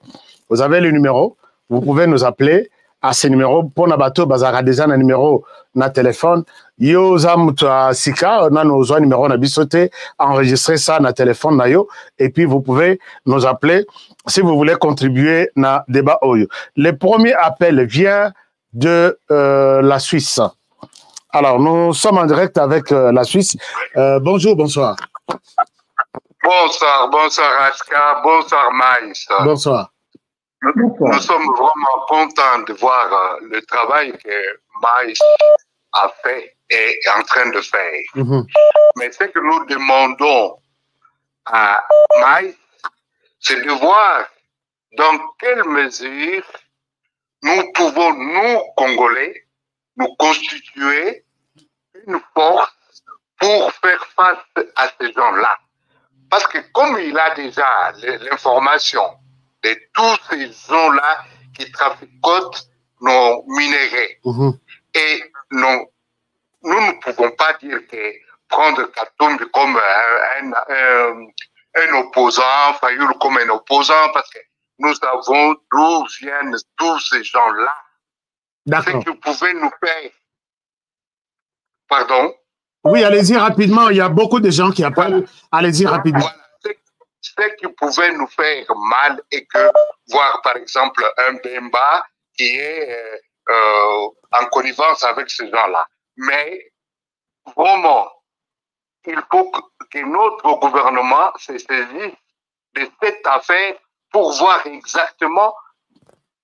Vous avez le numéro. Vous pouvez nous appeler à ce numéro. Pour Nabato, Bazara déjà un numéro na téléphone. Yo Zamutwa Sika, on a nos numéros na bisoté, enregistrer ça na téléphone na yo. Et puis vous pouvez nous appeler si vous voulez contribuer na débat Oyo. Le premier appel vient de la Suisse. Alors nous sommes en direct avec la Suisse. Bonjour, bonsoir. Bonsoir, bonsoir Aska, bonsoir Maïs. Bonsoir. Nous sommes vraiment contents de voir le travail que Maïs a fait et est en train de faire. Mais ce que nous demandons à Maïs, c'est de voir dans quelle mesure nous pouvons, nous, Congolais, nous constituer une force pour faire face à ces gens-là. Parce que comme il a déjà l'information de tous ces gens-là qui trafiquent nos minéraux, et nous ne pouvons pas dire que prendre Katumbi comme un opposant, Fayulu comme un opposant, parce que nous savons d'où viennent tous ces gens-là. Ce que vous pouvez nous faire. Pardon? Oui, allez-y rapidement. Il y a beaucoup de gens qui appellent. Allez-y rapidement. Voilà. Ce qui pouvait nous faire mal et que voir, par exemple, un Bemba qui est en connivence avec ces gens-là. Mais vraiment, il faut que notre gouvernement se saisisse de cette affaire pour voir exactement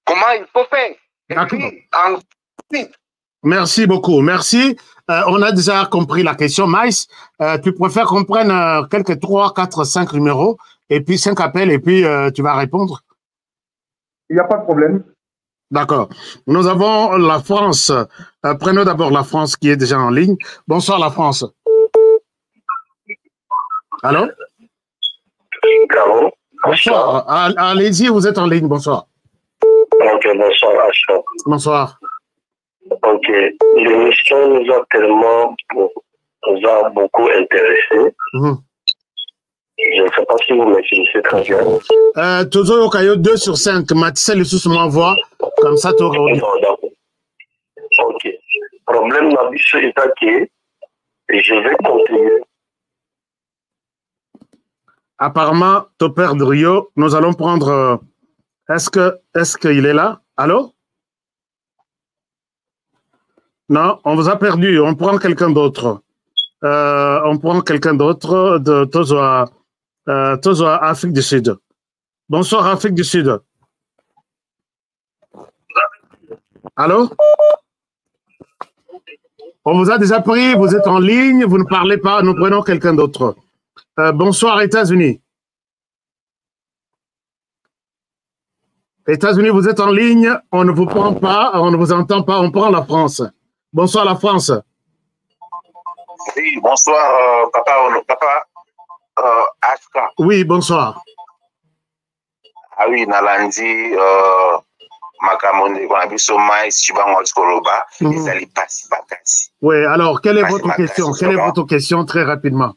comment il faut faire. Et puis, ensuite... Merci beaucoup. Merci. On a déjà compris la question. Maïs, tu préfères qu'on prenne quelques 3, 4, 5 numéros et puis 5 appels et puis tu vas répondre? Il n'y a pas de problème. D'accord. Nous avons la France. Prenons d'abord la France qui est déjà en ligne. Bonsoir la France. Allô? Bravo. Bonsoir. Allez-y, vous êtes en ligne. Bonsoir. Ok, bonsoir, Asha. Bonsoir. Ok. L'émission nous a beaucoup intéressés. Je ne sais pas si vous me finissez très bien. Toujours au caillot 2 sur 5. Matisse le sous m'envoie. Comme ça, tu auras. Ok. Problème n'a plus est que je vais continuer. Apparemment, ton père de Rio, nous allons prendre. Est-ce qu'il est là? Allô? Non, on vous a perdu. On prend quelqu'un d'autre. On prend quelqu'un d'autre de Tozoa Afrique du Sud. Bonsoir, Afrique du Sud. Allô? On vous a déjà pris, vous êtes en ligne, vous ne parlez pas, nous prenons quelqu'un d'autre. Bonsoir, États-Unis. États-Unis, vous êtes en ligne, on ne vous prend pas, on ne vous entend pas, on prend la France. Bonsoir, la France. Oui, bonsoir, papa Aska. Oui, bonsoir. Ah oui, Nalandi, Makamonde, Oui, alors, quelle est votre question? Quelle est votre question, très rapidement?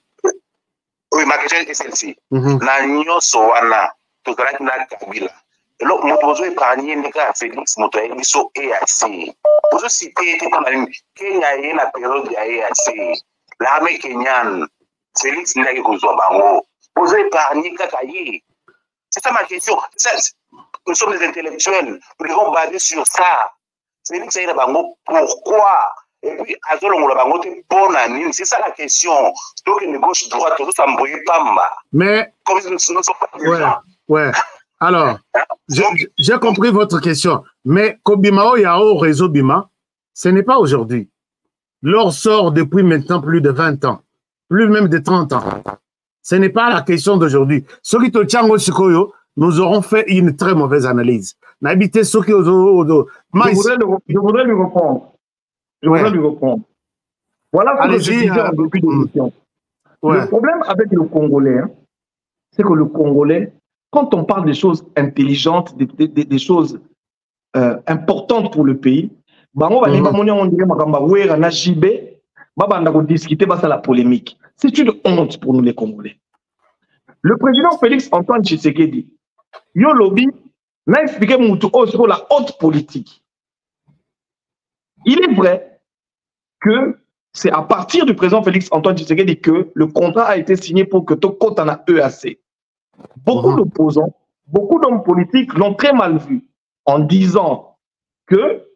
Oui, ma question est celle-ci. Nanyo Sowana, Tokarakina Kabila. Le moto épargné les gars Félix moto biso EAC. Pour citer Kenya est la période de EAC. L'armée kenyane Félix n'a que besoin bango. Pour épargner Kakayi. C'est ça ma question. Nous sommes des intellectuels. Nous devons baser sur ça. Félix a bango pourquoi? Et puis azolongo la bango te bon anine. C'est ça la question. Donc une gauche droite tout ça m'brouille pamba. Mais comme nous sommes pas ouais. Alors, j'ai compris votre question, mais Kobimao Yao réseau Bima, ce n'est pas aujourd'hui. L'or sort depuis maintenant plus de 20 ans, plus même de 30 ans. Ce n'est pas la question d'aujourd'hui. Sokito Tchango Sikoyo, nous aurons fait une très mauvaise analyse. N'habitez Sokito. Je voudrais lui répondre. Voilà ce que je disais en début d'émission. Le problème avec le Congolais, c'est que le Congolais, quand on parle des choses intelligentes, des choses importantes pour le pays, la polémique. C'est une honte pour nous les Congolais. Le président Félix Antoine Tshisekedi, yo lobby, n'a expliqué sur la haute politique. Il est vrai que c'est à partir du président Félix Antoine Tshisekedi que le contrat a été signé pour que Toko Tana EAC. Beaucoup d'opposants, beaucoup d'hommes politiques l'ont très mal vu en disant que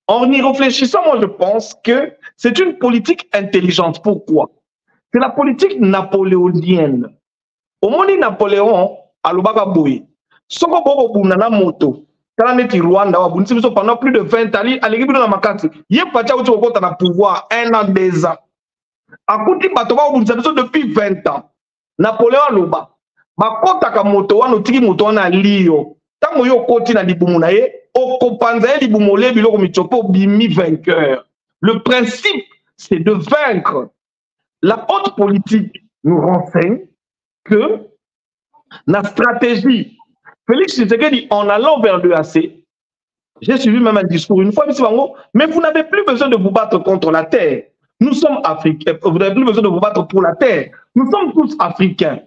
en y réfléchissant, moi je pense que c'est une politique intelligente. Pourquoi? C'est la politique napoléonienne. Au moment de Napoléon, à l'Obagaboui, Soko Boko Bounana Moto, Rwanda, pendant plus de 20 ans, à l'équipe de la Makati, il y a pas de pouvoir 1 an, 2 ans. À côté de depuis 20 ans, Napoléon Loba, Bakota moto wana tiki moto wana lio. Tango yo koti na libumu na ye, okopanza libumole biloko michopo bimi vainqueur. Le principe, c'est de vaincre. La haute politique nous renseigne que la stratégie, Félix Tshisekedi, en allant vers l'EAC, j'ai suivi même un discours une fois, mais vous n'avez plus besoin de vous battre contre la terre. Nous sommes africains. Vous n'avez plus besoin de vous battre pour la terre. Nous sommes tous africains.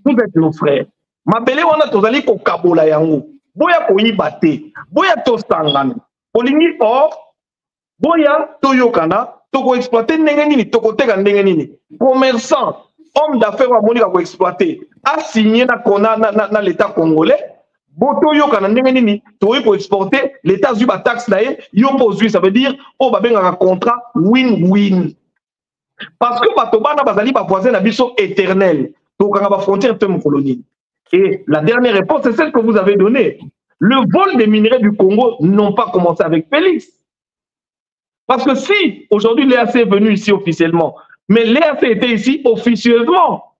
Vous êtes nos frères. Mabele wana tozali ko kabola yango. Boya ko yibate. Boya to sangana. Olingi or. Boya to yokana. Toko exploiter ndenge nini. Toko teka ndenge nini. Commerçant. Homme d'affaires wa moni ko exploiter. A signé na l'État congolais. Boto yokana ndenge nini. Toyi ko exporter. L'État zuba taxe na ye. Yo pozui. Ça veut dire. Oh babenga un contrat win-win. Parce que Batobana Bazali ba voisin na biso éternel. Donc on a frontière colonie. Et la dernière réponse, c'est celle que vous avez donnée. Le vol des minerais du Congo n'ont pas commencé avec Félix. Parce que si aujourd'hui l'EAC est venu ici officiellement, mais l'EAC était ici officieusement,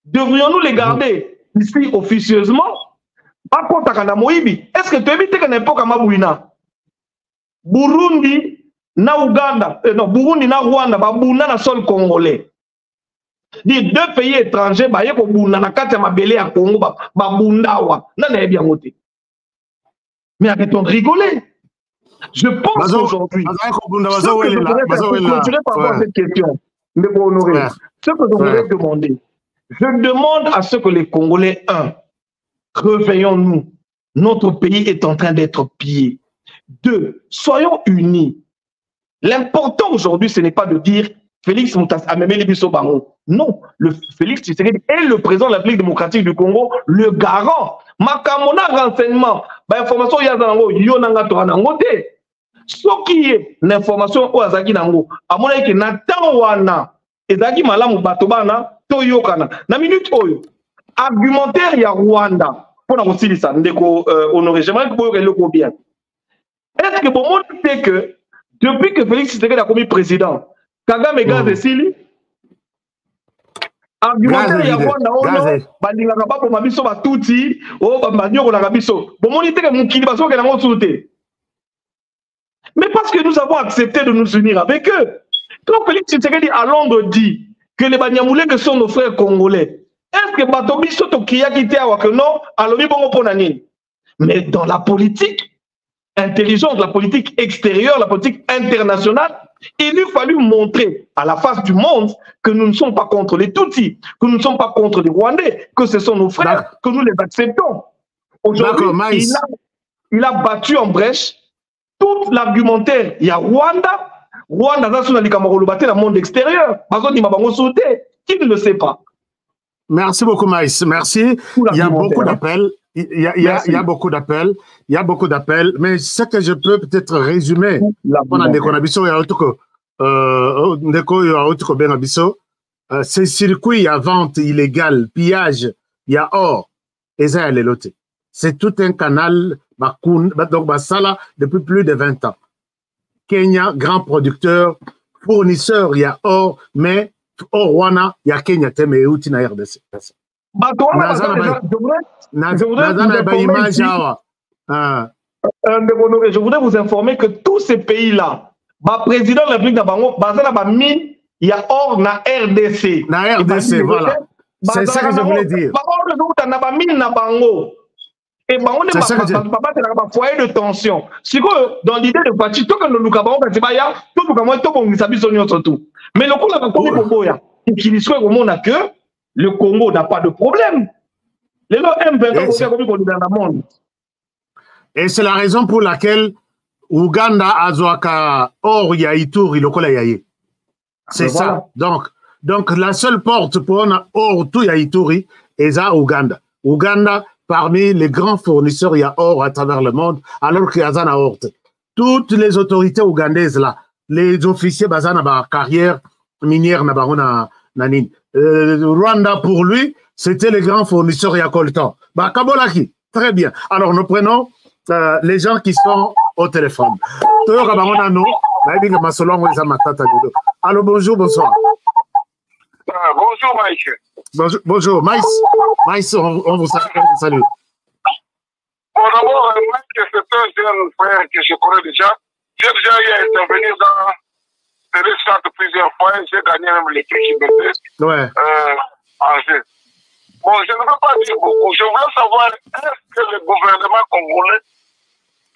devrions-nous les garder ici officieusement, pas contre la Moïbi. Est-ce que tu évites que n'importe comment Bouina? Burundi, na Ouganda, non, Burundi, na Rwanda, ba Bouna na sol congolais. Les deux pays étrangers, ba yeko Bouna na kati ya mabele ya Congo, ba Bundawa, na na bien voté. Mais arrêtons de rigoler. Je pense aujourd'hui, je par rapport à cette question, mais pour honorer, ce que je voudrais demander, je demande à ce que les Congolais, réveillons-nous. Notre pays est en train d'être pillé. 2, soyons unis. L'important aujourd'hui, ce n'est pas de dire Félix Moutas a même les Bango. Non, Félix Tshisekedi est le président de la République démocratique du Congo, le garant. Makamona renseignement, information yazango, yonanga toranangote. Ce qui est l'information au Azaki Nango, à mon avis, Nathan Wana, Ezaki Malamu Batobana, Toyokana. Na minute oyo, argumentaire ya Rwanda, pour la aussi ça, ndeko honoré, j'aimerais que vous le bien. Est-ce que bon monde sait que depuis que Félix Tshisekedi a commis président, Kagame Gaz et Sili, argumentaire ya Rwanda, ono, bandingaka ba pour mabiso ba tuti, oh banyo la biso. Bon monde sait que mon kili baso que la monte. Mais parce que nous avons accepté de nous unir avec eux. Quand Félix Tshisekedi à Londres dit que les Banyamulenge sont nos frères congolais, est-ce que Batobi Soto Kiyakite que non, alors bon ponanine. Mais dans la politique intelligente, la politique extérieure, la politique internationale, il lui fallu montrer à la face du monde que nous ne sommes pas contre les Tutsis, que nous ne sommes pas contre les Rwandais, que ce sont nos frères, que nous les acceptons. Aujourd'hui, il a battu en brèche tout l'argumentaire. Il y a Rwanda, Rwanda, ça, le monde extérieur. Qui ne le sait pas? Merci beaucoup, Maïs. Merci. Il y a beaucoup d'appels. Il y a beaucoup d'appels. Il y a beaucoup d'appels. Mais ce que je peux peut-être résumer, ces circuits à vente illégale, pillage, il y a or, et ça, elle est lotée. C'est tout un canal, donc Basala, depuis plus de 20 ans. Kenya, grand producteur, fournisseur, il y a or, mais au Rwanda, il y a Kenya, mais il y a RDC. Je voudrais vous informer que tous ces pays-là, le président de la République d'Abango, il y a or na RDC. Na RDC, voilà. C'est ça que je voulais dire. Et on est pas foyer de tension. Si dans l'idée de partir, tout que nous nous avons fait, tout le monde surtout. Mais le Congo n'a pas qu'il soit au monde que le Congo n'a pas de problème. Les gens aiment le monde. Et c'est la raison pour laquelle Ouganda a Zoaka or Yaïtouri, le Kola Yaye. C'est ça. Donc la seule porte pour un or tout Yaïtouri est à Ouganda. Ouganda, parmi les grands fournisseurs, il y a or à travers le monde, alors qu'il y a Zana Horte. Toutes les autorités ougandaises là, les officiers basana ba carrière minière na barona nanin. Rwanda pour lui, c'était les grands fournisseurs il y a coltan. Ba Kabolaki, très bien. Alors nous prenons les gens qui sont au téléphone. Alors bonjour, bonsoir. Bonjour Mike. Bonjour Maïs. Maïs, on vous salue. Bon, d'abord, Mike, c'est un jeune frère que je connais déjà. J'ai déjà eu à intervenir dans les centres plusieurs fois. J'ai gagné même les prix qui m'étaient en jeu. Bon, je ne veux pas dire beaucoup. Je veux savoir, est-ce que le gouvernement congolais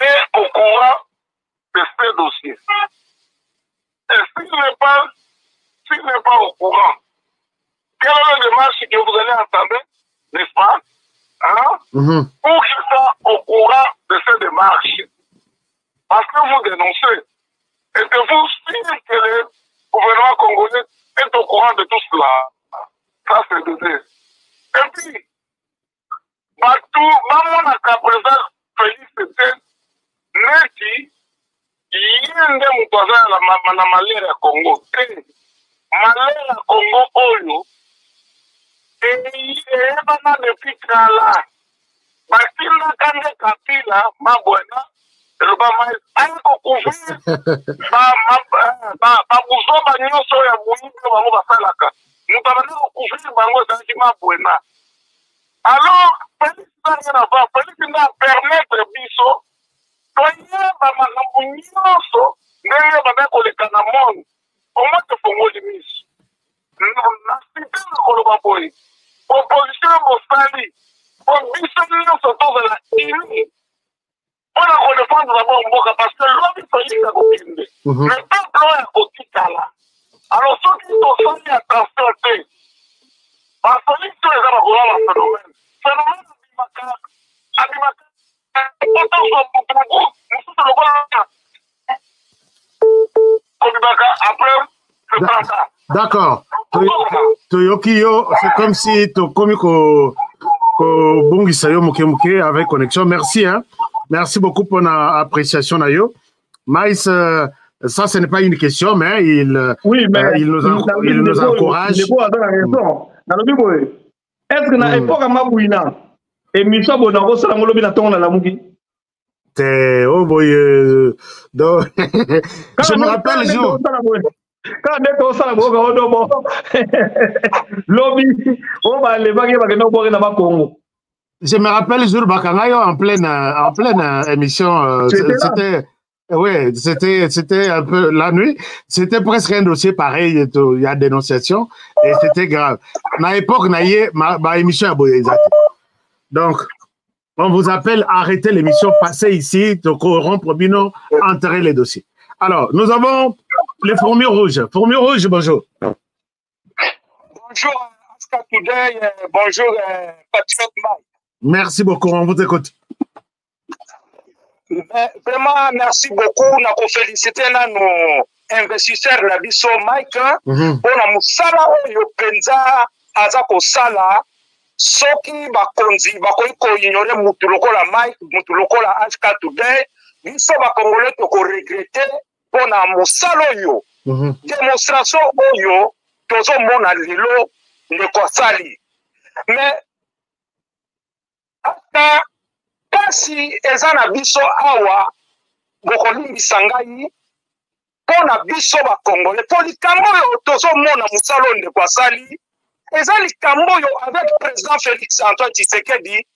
est au courant de ce dossier? Et s'il n'est pas au courant, quelle est la démarche que vous allez entendre, n'est-ce pas, pour qu'il soit au courant de cette démarche? Parce que vous dénoncez, et que vous signez que le gouvernement congolais est au courant de tout cela. Ça, c'est de dire. Et puis, maman n'a qu'à présent félicité, Neti, il y a un démoutoisant à la malaria Congo. Malaria Congo, Oyo, et il y a un depuis là. Bakila Kande Kapila, Mabouena, le Bamaïs, Aïko Kouvir, Babouzo Bagnoso, Yabouni, Bamou Basalaka. Nous avons couvert Bango Zanjima Bouena. Alors, Félix n'a permettre biso, toyeba makambo nyonso ndenge banakoleka na monde omoi tofongoli miso. Na site nakoloba boye opposition mosali po biso nyonso tozala ini mpona kodefendre d'abord mboka parce que lobi toyika kokende le peuple oyo akotikala. Alors soki tosali attention te basolution eza bakola baphénomène phénomène abimaka potozwa mutuku mosusu lokola kobimaka après le printemps. D'accord. Toyokio, c'est comme si Tokomi ko bongisa yo muke avec connexion. Merci, hein. Merci beaucoup pour l'appréciation d'ailleurs. Maïs, ça ce n'est pas une question, mais il nous encourage. Est-ce que na époque mabouina et miso bonako sala ngolobi na tonga la mugi? Oh boy, je me rappelle jour. Quand on a la boca, on lobby, on va aller voir le Congo. Je me rappelle le jour Bakangayo en pleine émission. C'était un peu la nuit. C'était presque un dossier pareil. Il y a dénonciation et c'était grave. À l'époque, ma émission a boyé. Donc, on vous appelle à arrêter l'émission, passer ici, rompre bino, enterrer les dossiers. Alors, nous avons les fourmis rouges. Fourmis rouges, bonjour. Bonjour, Aska Today. Bonjour, Patrick Mike. Merci beaucoup, on vous écoute. Vraiment, merci beaucoup. On a félicité nos investisseurs, la biso Mike. On a moussala, yopenza, azako sala. Soki bakonzi, bakoiko ignorer mutuloko la Mike, mutuloko la Aska Today. Biso bakongole toko regretter. Pona mosalo yo démonstration oyo tozo mona lilo ndeko sali mais ata kasi ezana biso awa bokolimbisa ngai pona biso bakongole po likambo oyo tozo mona mosalo ndeko sali eza likambo oyo avec président Félix Antoine Tshisekedi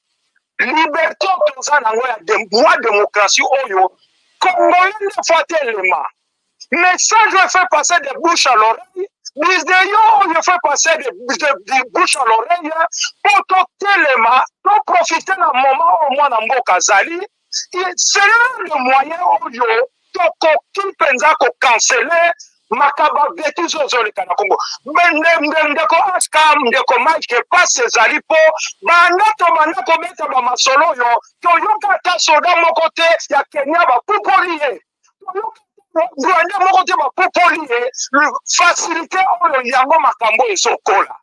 liberté toza nango ya démocratie oyo Congolais ne faut tellement. Message je fais passer de bouche à l'oreille. Vidéo je fais passer de bouche à l'oreille. Pour tout tellement, pour profiter d'un moment au moins dans mon Kazali. C'est le moyen où je peux penser qu'on canceller. Makaba bêtise aux les Congo. Ndeko askam ndeko Mike passe zali po banato banako beta ba masolo yo toyoka ta soda mokote ya Kenya ba popolier toyoka mokote ba popolier faciliter oyo yango makambo esokola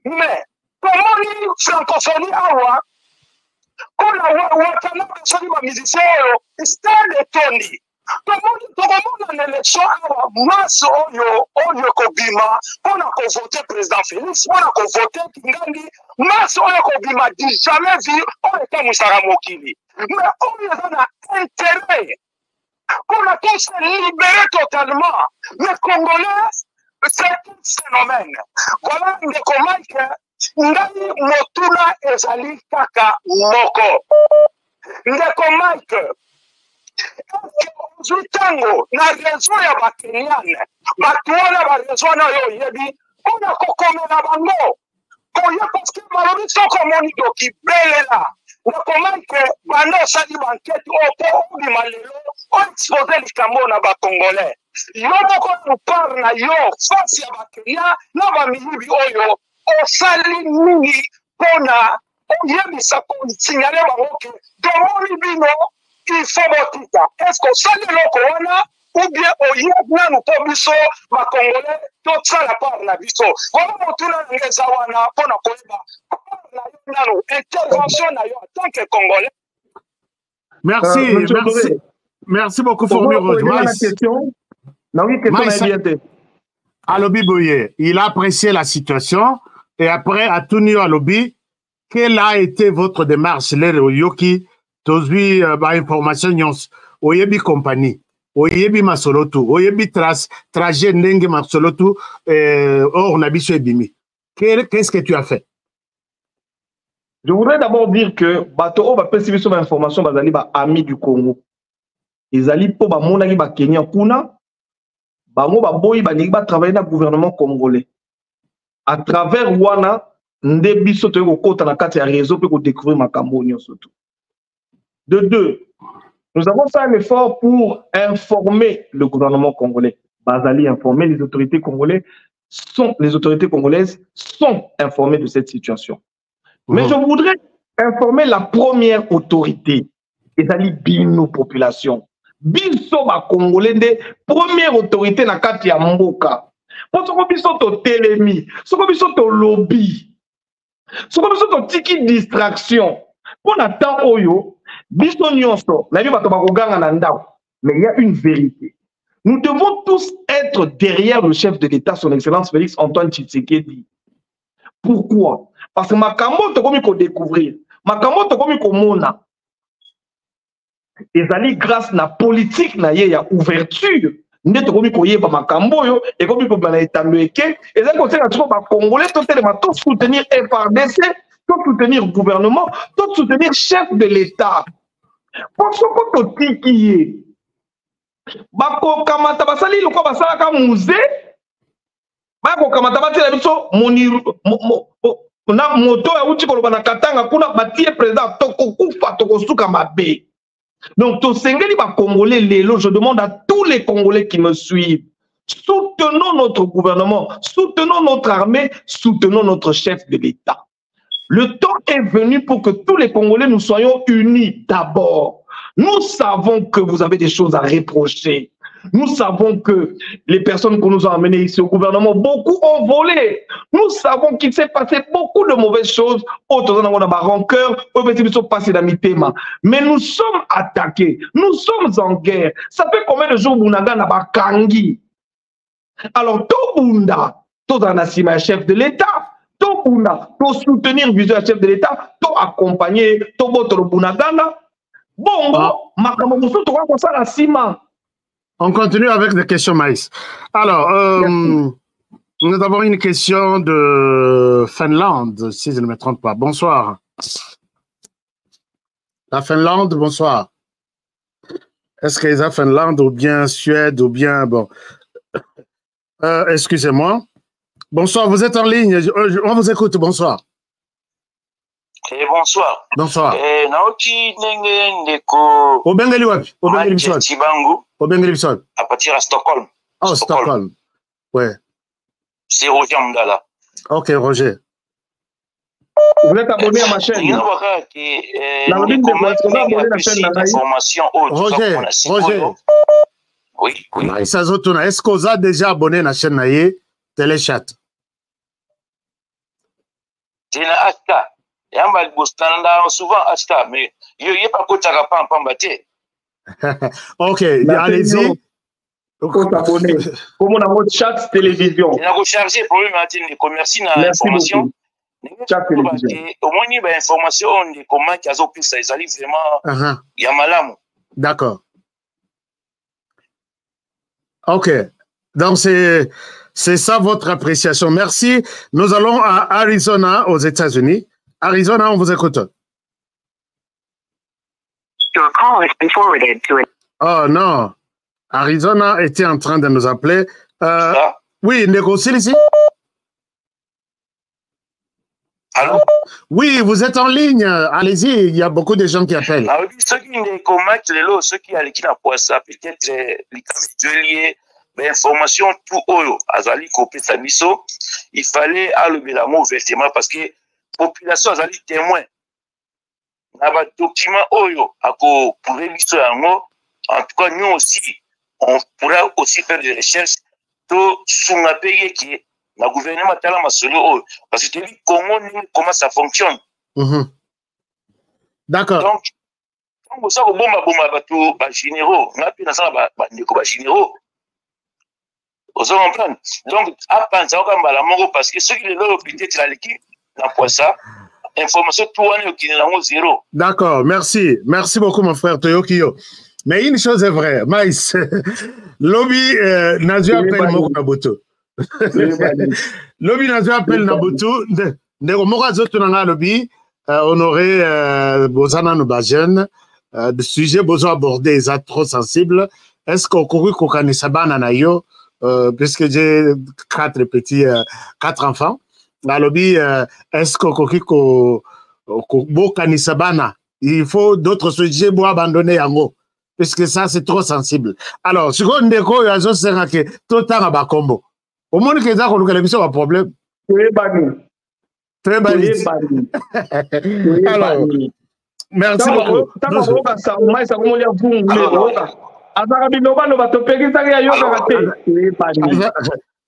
mais comment francophonie awa kona watana soli ba musicien oyo stade tondi tokomona l'élection awa masse oyo kobima mpona kovote président Félix mpona kovote Kingandi masse oyo kobima du jamais vu oyo ekamwisaka mokili mais oyo eza na intérêt mpona to se libérer totalement le Congolais c'est un phénomène voilà ndeko Mike ngai motuna ezali kaka moko ndeko Mike Zutango na réseau ya bakeniane batuona ba réseau na yo yebi ona kokomela bango koya parce que malobi soko moni doki belela na comment que bando sali banquette opo bi malelo on exposer likambo na ba congolais yo moko nous parle na yo face ya bakenia na ba milibi oyo osali nini pona oyebisa ko signaler bango ke domoni bino il faut botita. Est-ce qu'on sait le corona ou bien au yéna nous pobiso ma congolais tout ça la part la biso. Voilà mon tour na ngezawana pona koyeba. Na no intervention na yo en tant que congolais. Merci, merci beaucoup Fourmi Rouge. Alobi Boye, il a apprécié la situation et après à Tunio Alobi, quelle a été votre démarche les Yoki tozwi information nyonso oyebi compagnie oyebi masolotu oyebi trajet ndenge masolotu or na biso ebimi qu'est-ce que tu as fait? Je voudrais d'abord dire que bato va percevoir sur l'information bazali ba amis du Congo. Ils allaient pour ba monaki ba Kenya kuna bango ba boyi ba ningi ba travailler dans le gouvernement congolais. À travers wana nde biso to ko kota na kati ya réseau pour découvrir makambo surtout. De deux, nous avons fait un effort pour informer le gouvernement congolais. Bazali informer les autorités congolaises sont informées de cette situation. Mais je voudrais informer la première autorité, c'est-à-dire Bino population. Biso ba Congolais de première autorité na kati ya mboka. Parce que biso to telemi, soko biso to lobby. Soko biso to tiki distraction. Pour nattant oyo, biso nyonso, na biso bato ba koganga na ndao. Mais il y a une vérité. Nous devons tous être derrière le chef de l'État, son Excellence Félix Antoine Tshisekedi. Pourquoi? Parce que makambo to komi ko découvrir, makambo to komi ko mona. Ezali grâce na politique na ye ya ouverture. Nde to komi ko yeba makambo yo et komi ko bana etameke, ezali ko tsena tiko ba Congolais to telema to soutenir FARDC, to soutenir gouvernement, to soutenir chef de l'État. Pour ce ko to tikiye. Bako kamata basali loko basala ka musée. Bako kamata batela biso na moto ya uti koloba na katanga kuna batie président toko kufa toko suka mabe. Donc to sengeli ba Congolais lelo, je demande à tous les Congolais qui me suivent, soutenons notre gouvernement, soutenons notre armée, soutenons notre chef de l'État. Le temps est venu pour que tous les Congolais nous soyons unis d'abord. Nous savons que vous avez des choses à reprocher. Nous savons que les personnes que nous ont amenées ici au gouvernement, beaucoup ont volé. Nous savons qu'il s'est passé beaucoup de mauvaises choses. Autres en ont rancœur, mais nous sommes attaqués. Nous sommes en guerre. Ça fait combien de jours Bounaga n'a pas kangi? Alors, tout Bunda, tout en assima chef de l'État, tout Bunda, tout soutenir le chef de l'État, tout accompagner, tout votre Bounagana. Bon, on continue avec des questions, Maïs. Alors, nous avons une question de Finlande, si je ne me trompe pas. Bonsoir. La Finlande, bonsoir. Est-ce qu'il y a Finlande ou bien Suède ou bien... Bon. Excusez-moi. Bonsoir, vous êtes en ligne. On vous écoute. Bonsoir. Et bonsoir. Bonsoir. Naoki Nenge Ndeko. Obengeli wapi? Obengeli Bishop. Chibangu. Obengeli Bishop. À partir de Stockholm. Oh, Stockholm. Ouais. C'est Roger Mdala. Ok, Roger. Vous êtes abonné à ma chaîne. Roger. Oui. Est-ce que vous avez déjà abonné à la chaîne Téléchat? C'est une Asta. Yamba Bostanda souvent Asta, mais il n'y a pas de Tarapan Pambate. Ok, allez-y. Comment on a votre chat télévision? Il a rechargé le problème de commerce dans l'information. Au moins, il y a une information de comment ils ont pu ça. Ils arrivent vraiment. Il y a malam. D'accord. Ok. Donc, c'est ça votre appréciation. Merci. Nous allons à Arizona, aux États-Unis. Arizona, on vous écoute. Oh non. Arizona était en train de nous appeler. Oui, négocier ici. Allô? Oui, vous êtes en ligne. Allez-y, il y a beaucoup de gens qui appellent. Ceux qui ne commettent ceux qui allaient ça, peut-être les information tout oyo azali kopé sa miso, il fallait allumer la mot ouvertement parce que population azali témoin. Na ba document oyo ako pourrait miso yango. En tout cas, nous aussi, on pourra aussi faire des recherches to sunga paye qui le gouvernement tala masolo parce que le Congo comment ça fonctionne. D'accord. Donc on ça bomba bato ba généraux, on a pu na ça ba ndeko ba généraux. Vous comprenez? Donc à penser la mort parce que ceux qui le peut-être la l'équipe n'a pas ça. Information tout on est qui est zéro. D'accord, merci. Merci beaucoup mon frère Toyokio. Mais une chose est vraie, Maïs, Lobby Nazu appelle Moko Nabutu. Lobby Nazu appelle Nabutu, Moko Zotunanga Lobby, honoré Bozana Nubajen, le sujet besoin aborder est trop sensible. Est-ce qu'on couru qu'on sabana na yo, puisque j'ai 4 petits, 4 enfants. Nalobi, est-ce qu'on couru qu'on sabana? Il faut d'autres sujets pour abandonner en haut. Puisque ça, c'est trop sensible. Alors, si on déco, il y a un sera que tout le temps à Bakombo. Au moins, que ça, on a un problème. Très banni. Très banni. Alors, merci beaucoup.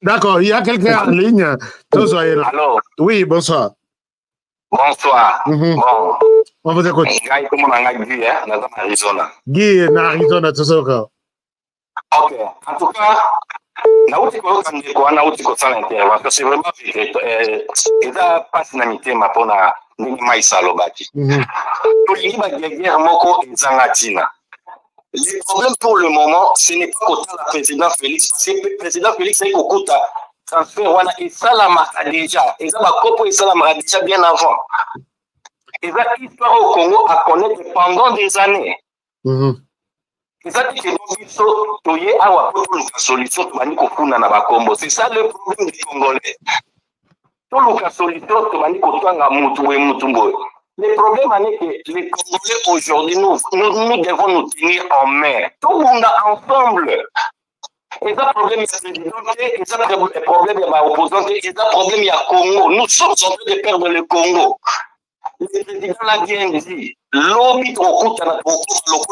D'accord, il y a quelqu'un en ligne. Alors. Oui, bonsoir. Bonsoir. Bon. On vous écoute. Guy, Arizona, tout ça. Ok. En tout cas, nauti koyoka ndeko nauti kosala intervention c'est vraiment eza pasi na mitema mpona ndenge maisa alobaki tolingi baguerriere moko ezanga ntina. Le problème pour le moment ce n'est pas kotala président Félix, c'est président Félix ayi kokuta transfert wana esalamaka déjà eza bakopo esalamaka déjà bien avant. Eza histoire au Congo à connaître pendant des années. C'est ça qui est solution c'est ça le problème des Congolais. Tout le solution le problème est que les Congolais aujourd'hui nous devons nous tenir en main. Tout le monde ensemble. Et ça problème il y a présidente, et ça problème il y a opposante, et ça problème il y a Congo. Nous sommes en train de perdre le Congo. Le président l'a bien dit. L'homme trop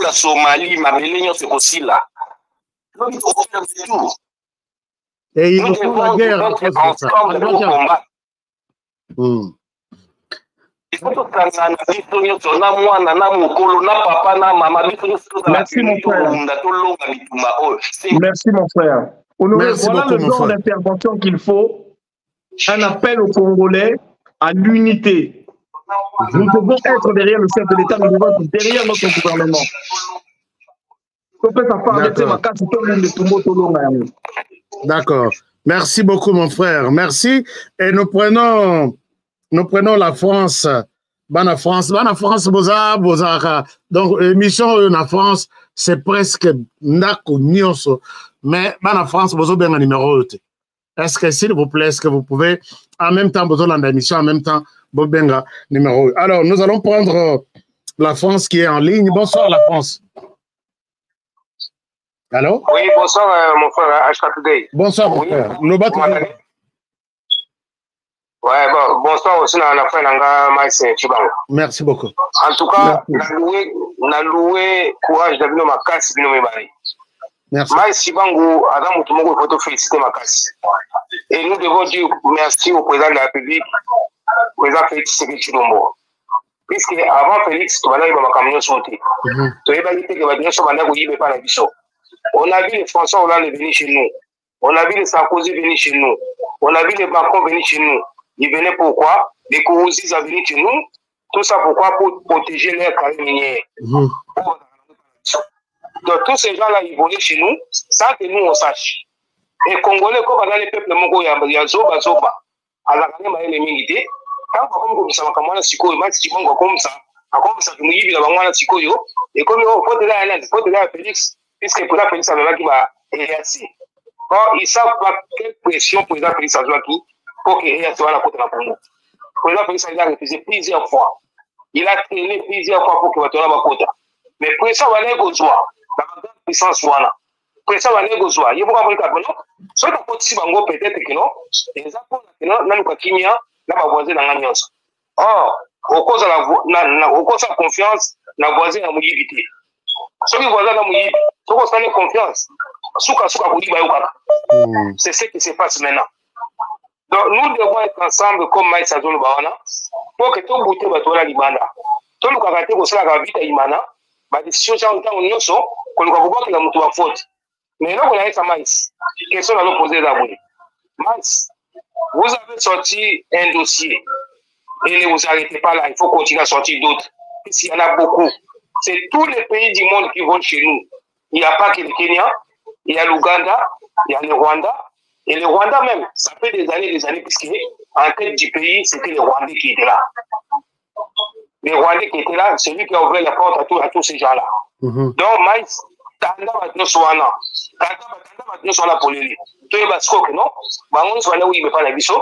la Somalie, ma belle c'est aussi là. L'homme trop tout. Et il faut la guerre ensemble pour combattre. Merci mon frère. Merci mon frère. Honoré, voilà le genre d'intervention qu'il faut. Un appel aux Congolais à l'unité. Nous devons être derrière le chef de l'État, nous devons être derrière notre gouvernement. D'accord. Merci beaucoup, mon frère. Merci. Et nous prenons la France. Bana France, boza. Donc, émission en France, c'est presque Ndako Nyonso. Mais Bana France, bozo bien un numéro. Est-ce que, s'il vous plaît, est-ce que vous pouvez, en même temps, bozo l'émission, en même temps, Bobenga numéro 1. Alors, nous allons prendre la France qui est en ligne. Bonsoir, la France. Allô? Oui, bonsoir, mon frère Ashka Today. Bonsoir, mon frère. Nous battons. Ouais, bon, bonsoir aussi, la frère Nanga Maïs Chibango. Merci beaucoup. En tout cas, na loué courage d'abino makasi bino mebari. Merci. Maïs Chibango, Adam Moutoumoko, il faut féliciter makasi. Et nous devons dire merci au président de la République. Président Félix Chilombo. Puisque avant Félix, on a vu les François Hollande venir chez nous. On a vu les Sarkozy venir chez nous. On a vu les Macron venir chez nous. Ils venaient pourquoi? Les Kourouzis ont venu chez nous. Tout ça pourquoi? Pour protéger leur carrière minière. Donc tous ces gens-là, ils venaient chez nous sans que nous on sache. Et Congolais, comme dans les peuples, il y a Zoba. Alors, il y a des militaires. Quand on ça, comme ça, et comme Félix, puisque pour la Félix, qui va réagir. Ils savent pas quelle pression pour la Félix pour qu'il réagisse à la côte de la Congo. Pour la Félix, il a refusé plusieurs fois. Il a traîné plusieurs fois pour qu'il va tourner à la côte. Mais pour ça, on va aller au joie. La grande puissance, voilà. Pour ça, on va aller au joie. Il faut avoir le cas. Soit on peut peut-être que non, les apôtres, là, voisin dans la nuance. Or, au cause de la confiance, la voisine a mouillé vite. Ceux qui voisins ont mouillé, ceux qui ont confiance, c'est ce qui se passe maintenant. Donc, nous devons être ensemble comme Maïs Azolo Bawana pour que tout bouté va l'Imana. Tout le karaté au Sala Ravita Imana, ma décision est en temps où nous sommes, qu'on va voir qu'il a moutou à faute. Mais là, on a été à Maïs. Question à l'opposé d'Aboui. Maïs. Vous avez sorti un dossier et ne vous arrêtez pas là, il faut continuer à sortir d'autres. S'il y en a beaucoup, c'est tous les pays du monde qui vont chez nous. Il n'y a pas que le Kenya, il y a l'Ouganda, il y a le Rwanda. Et le Rwanda même, ça fait des années, puisqu'en tête du pays, c'était le Rwandais qui était là. les Rwandais qui étaient là, c'est lui qui a ouvert la porte à tous ces gens-là. Donc, Maïs, tanda batnoswana pour les lits. Tu es bascoque, non? Bango soit là où il me parle à biso.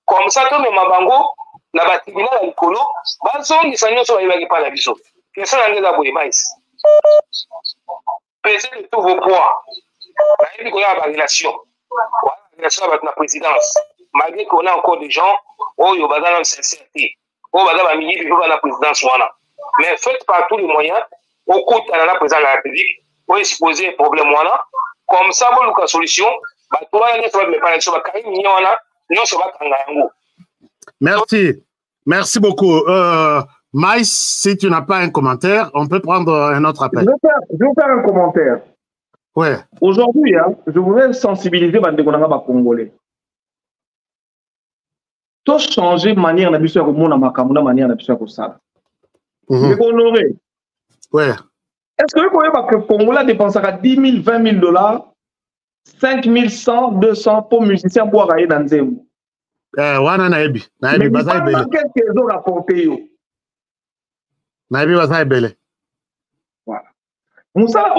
Comme ça, tout le mabango, na batibina la likolo, baso ni sanyo so il parle à biso. Que ça n'en est pas pour Maïs. Pesez de tous vos poids. Il y a une relation. Relation avec la présidence. Malgré qu'on a encore des gens, oh, il y a une sincérité. Oh, il y a une présidence. Mais faites par tous les moyens, au coût de la présidence de la République, pour exposer un problème. Comme ça, vous avez une solution. Merci. Merci beaucoup. Maïs, si tu n'as pas un commentaire, on peut prendre un autre appel. Je vais faire un commentaire. Ouais. Aujourd'hui, hein, je voudrais sensibiliser les Congolais. Tout changer de manière de faire au monde, de manière de faire au ça. Mais honoré. Ouais. Est-ce que vous voyez que le Congolais dépensera 10 000, 20 000 dollars, 5 000, 100, 200 pour musiciens pour aller dans Zemou? Mais qu'est-ce qu'ils ont rapporté? Voilà. Moussa,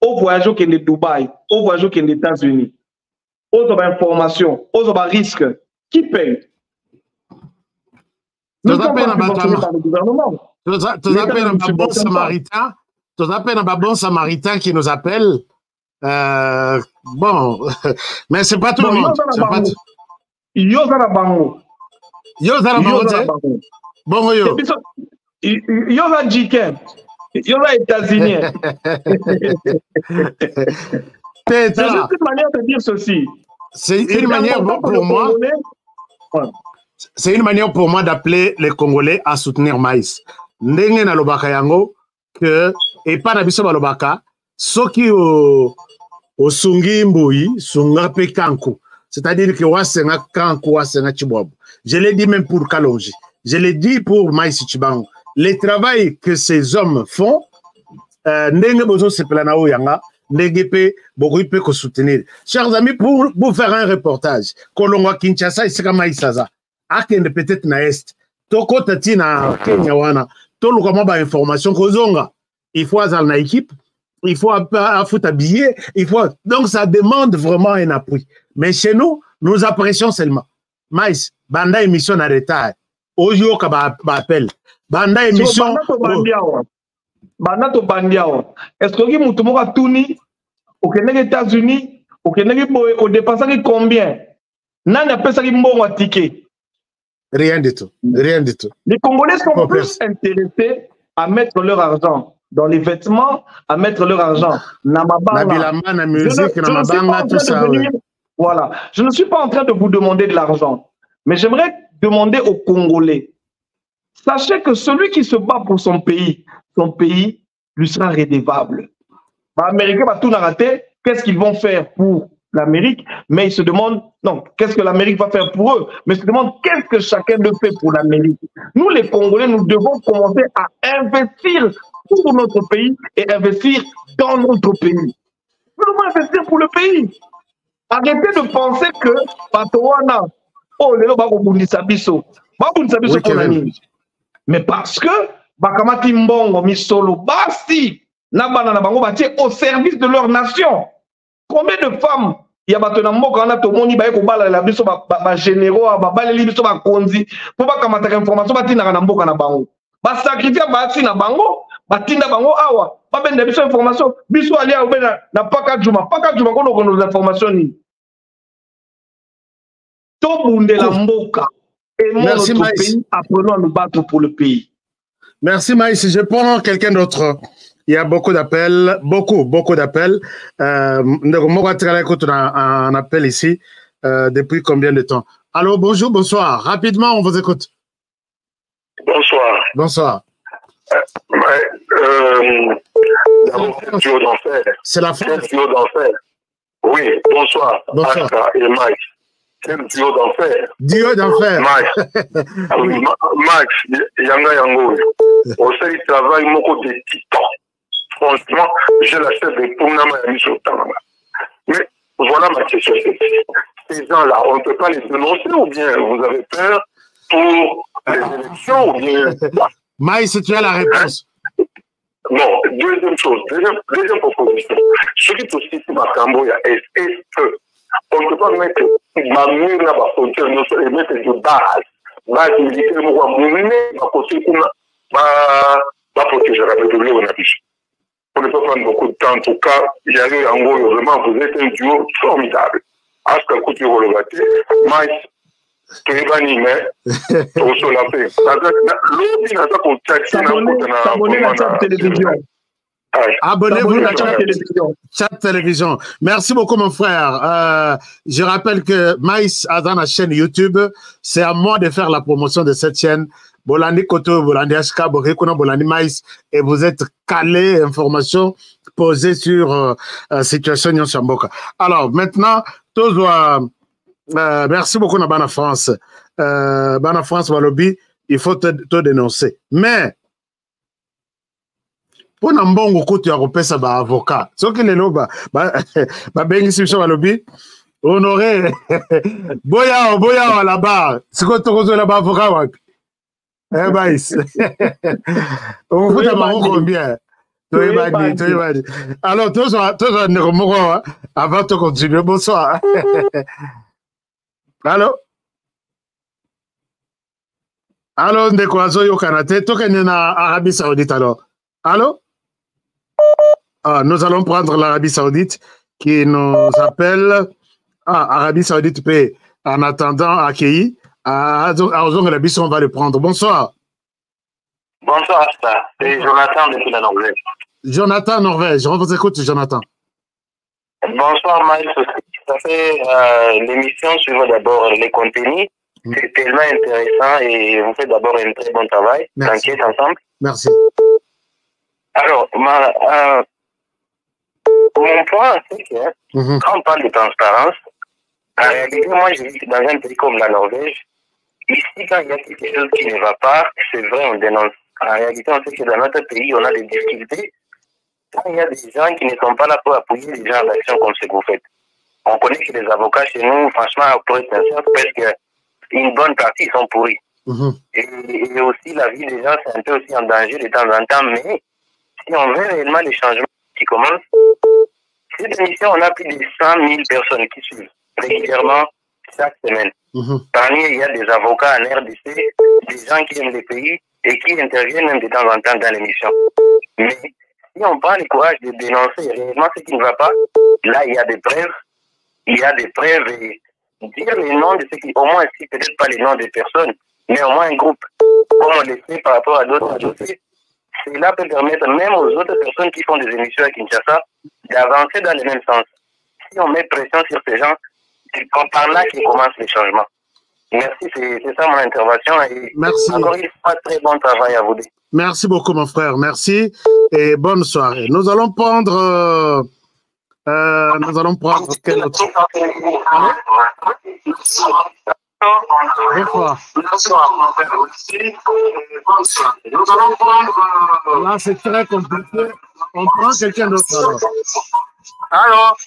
au voyage au Dubaï, au voyage aux États-Unis, aux informations, aux risques, qui paye? Nous sommes pas subventionnés par le gouvernement. Tu appelles un bon samaritain. Tu appelles un bon samaritain qui nous appelle. Bon, mais c'est pas tout le monde. Yozana Bango. Yozana Bango. Bon, yo. Yoza Jiken. Yoza États-Unis. C'est juste une manière de dire ceci. C'est une manière pour moi. C'est une manière pour moi d'appeler les Congolais à soutenir Maïs. Ndenge na lobaka yango que et pas na biso balobaka soki o sungi mboyi sunga pe kanku, c'est-à-dire que wasenga kanku wasenga chibwabo. Je l'ai dit même pour Kalonji, je l'ai dit pour Maïs Chibango. Le travail que ces hommes font, ndenge bozo sepela na oyanga, ndenge pe bokoyi pe ko soutenir. Chers amis, pour faire un reportage, Kolongwa Kinshasa isika Maïsaza, akende peut-être na est, toko tati na Kenya wana. Tout le information kozonga, il faut avoir une équipe, il faut habiller, il faut. Donc ça demande vraiment un appui. Mais chez nous, nous apprécions seulement. Maïs, banda émission à retard. Oyo kaba appel. Banda émission. Banda to bandiao. Est-ce que vous mutumoka tuni au Kenya, États-Unis, au Kenya, au dépensé combien? Nani appelle ça qui mbongo ticket? Rien du tout. Rien du tout. Les Congolais sont plus intéressés à mettre leur argent dans les vêtements, à mettre leur argent dans la musique, dans la banga, tout ça. Voilà. Je ne suis pas en train de vous demander de l'argent, mais j'aimerais demander aux Congolais. Sachez que celui qui se bat pour son pays lui sera redevable. Les Américains vont tout rater. Qu'est-ce qu'ils vont faire pour l'Amérique? Mais ils se demandent, non, qu'est-ce que l'Amérique va faire pour eux? Mais ils se demandent qu'est-ce que chacun de fait pour l'Amérique. Nous, les Congolais, nous devons commencer à investir pour notre pays et investir dans notre pays. Nous devons investir pour le pays. Arrêtez de penser que Patowana, oh, les gens vont biso. Mais parce que Bakamati Mbongo, Misolo, Basti, Nabana Nabango, au service de leur nation. Combien de femmes il y a maintenant quand on a tout le monde qui va la biso ba généraux ba les biso ba konzi pour pas kamata information ba tina na mboka na bango ba sacrifier ba tina bango ba tinda bango awa ba benda biso information biso ali a obena na paka juma ko nos informations ni to bunde la mboka et merci notre pays, apprenons à nous battre pour le pays. Merci Maïs, je prends quelqu'un d'autre. Il y a beaucoup d'appels, beaucoup d'appels. Moi, un appel ici depuis combien de temps? Allô, bonjour, bonsoir. Rapidement, on vous écoute. Bonsoir. Bonsoir. C'est la fin. Duo d'enfer. Oui, bonsoir. Bonsoir. Aka et Mike. C'est le duo d'enfer. Duo d'enfer. Max, Yanga Yango. Au sein du travail, beaucoup de titans. Franchement, j'ai la chef de Pounama et Michotama. Mais voilà ma question. Ces gens-là, on ne peut pas les dénoncer ou bien vous avez peur pour les élections ou bien... Maïs, tu as la réponse. Non, deuxième chose, deuxième proposition. Ce qui est aussi ici, est-ce qu'on ne peut pas mettre ma mur là, ma frontière, et mettre de base militaire, ma protéger la République, on ne peut pas prendre beaucoup de temps. En tout cas, il y a eu en gros, vraiment, vous êtes un duo formidable. À ce que tu veux le battre, Maïs, tu es banni, mais tu sur la paix. L'autre, il n'a pas s'abonner à cette télévision. Abonnez-vous à Chat Télévision. Merci beaucoup, mon frère. Je rappelle que Maïs a dans la chaîne YouTube. C'est à moi de faire la promotion de cette chaîne. Bolandi Koto, Bolandi Ashka, Borikuna, Bolandi Maïs. Et vous êtes calé, informations posées sur situation Nyon Chamboka. Alors, maintenant, merci beaucoup, Nabana France. Bana France, Walobi, il faut te dénoncer. Mais, pour Nambongo, tu as repéré ça, avocat. Ce qui est là, Bengi Walobi, honoré, Boya, à la barre. C'est quoi ton réseau là-bas, avocat? Eh, Baïs. On vous demande combien? Alors, toi, avant de continuer, bonsoir. Allô? Allô, Ndekwazo Yokanate, Tokene na Arabie Saoudite alors. Allô? Nous allons prendre l'Arabie Saoudite qui nous appelle. Arabie Saoudite peut, en attendant, accueillir. Arabie on va le prendre. Bonsoir. Bonsoir, Asta. C'est Jonathan depuis la Norvège. Jonathan, Norvège. On vous écoute, Jonathan. Bonsoir, Maïs. Ça fait l'émission sur d'abord les contenus. C'est tellement intéressant et vous faites d'abord un très bon travail. T'inquiète ensemble. Merci. Alors, mon point, c'est que quand on parle de transparence, en réalité, moi, je vis dans un pays comme la Norvège. Ici, quand il y a quelque chose qui ne va pas, c'est vrai, on dénonce. En réalité, on sait que dans notre pays, on a des difficultés. Quand il y a des gens qui ne sont pas là pour appuyer les gens en action comme ce que vous faites. On connaît que les avocats chez nous, franchement, pour être sincère, presque une bonne partie sont pourris. Et aussi, la vie des gens, c'est un peu aussi en danger de temps en temps. Mais si on veut réellement les changements qui commencent, cette émission, on a plus de 100 000 personnes qui suivent régulièrement chaque semaine. Parmi eux, il y a des avocats en RDC, des gens qui aiment les pays et qui interviennent même de temps en temps dans l'émission. Mais si on prend le courage de dénoncer réellement ce qui ne va pas, là, il y a des preuves. Il y a des preuves et dire les noms de ceux qui, au moins, si peut-être pas les noms des personnes, mais au moins un groupe, comme on le fait par rapport à d'autres dossiers, cela peut permettre même aux autres personnes qui font des émissions à Kinshasa d'avancer dans le même sens. Si on met pression sur ces gens, c'est par là qu'ils commencent les changements. Merci, c'est ça mon intervention. Et merci. Encore une fois, très bon travail à vous deux. Merci beaucoup, mon frère. Merci et bonne soirée. Nous allons prendre... quel autre? Bonsoir. Là, c'est très compliqué. On prend quelqu'un d'autre alors.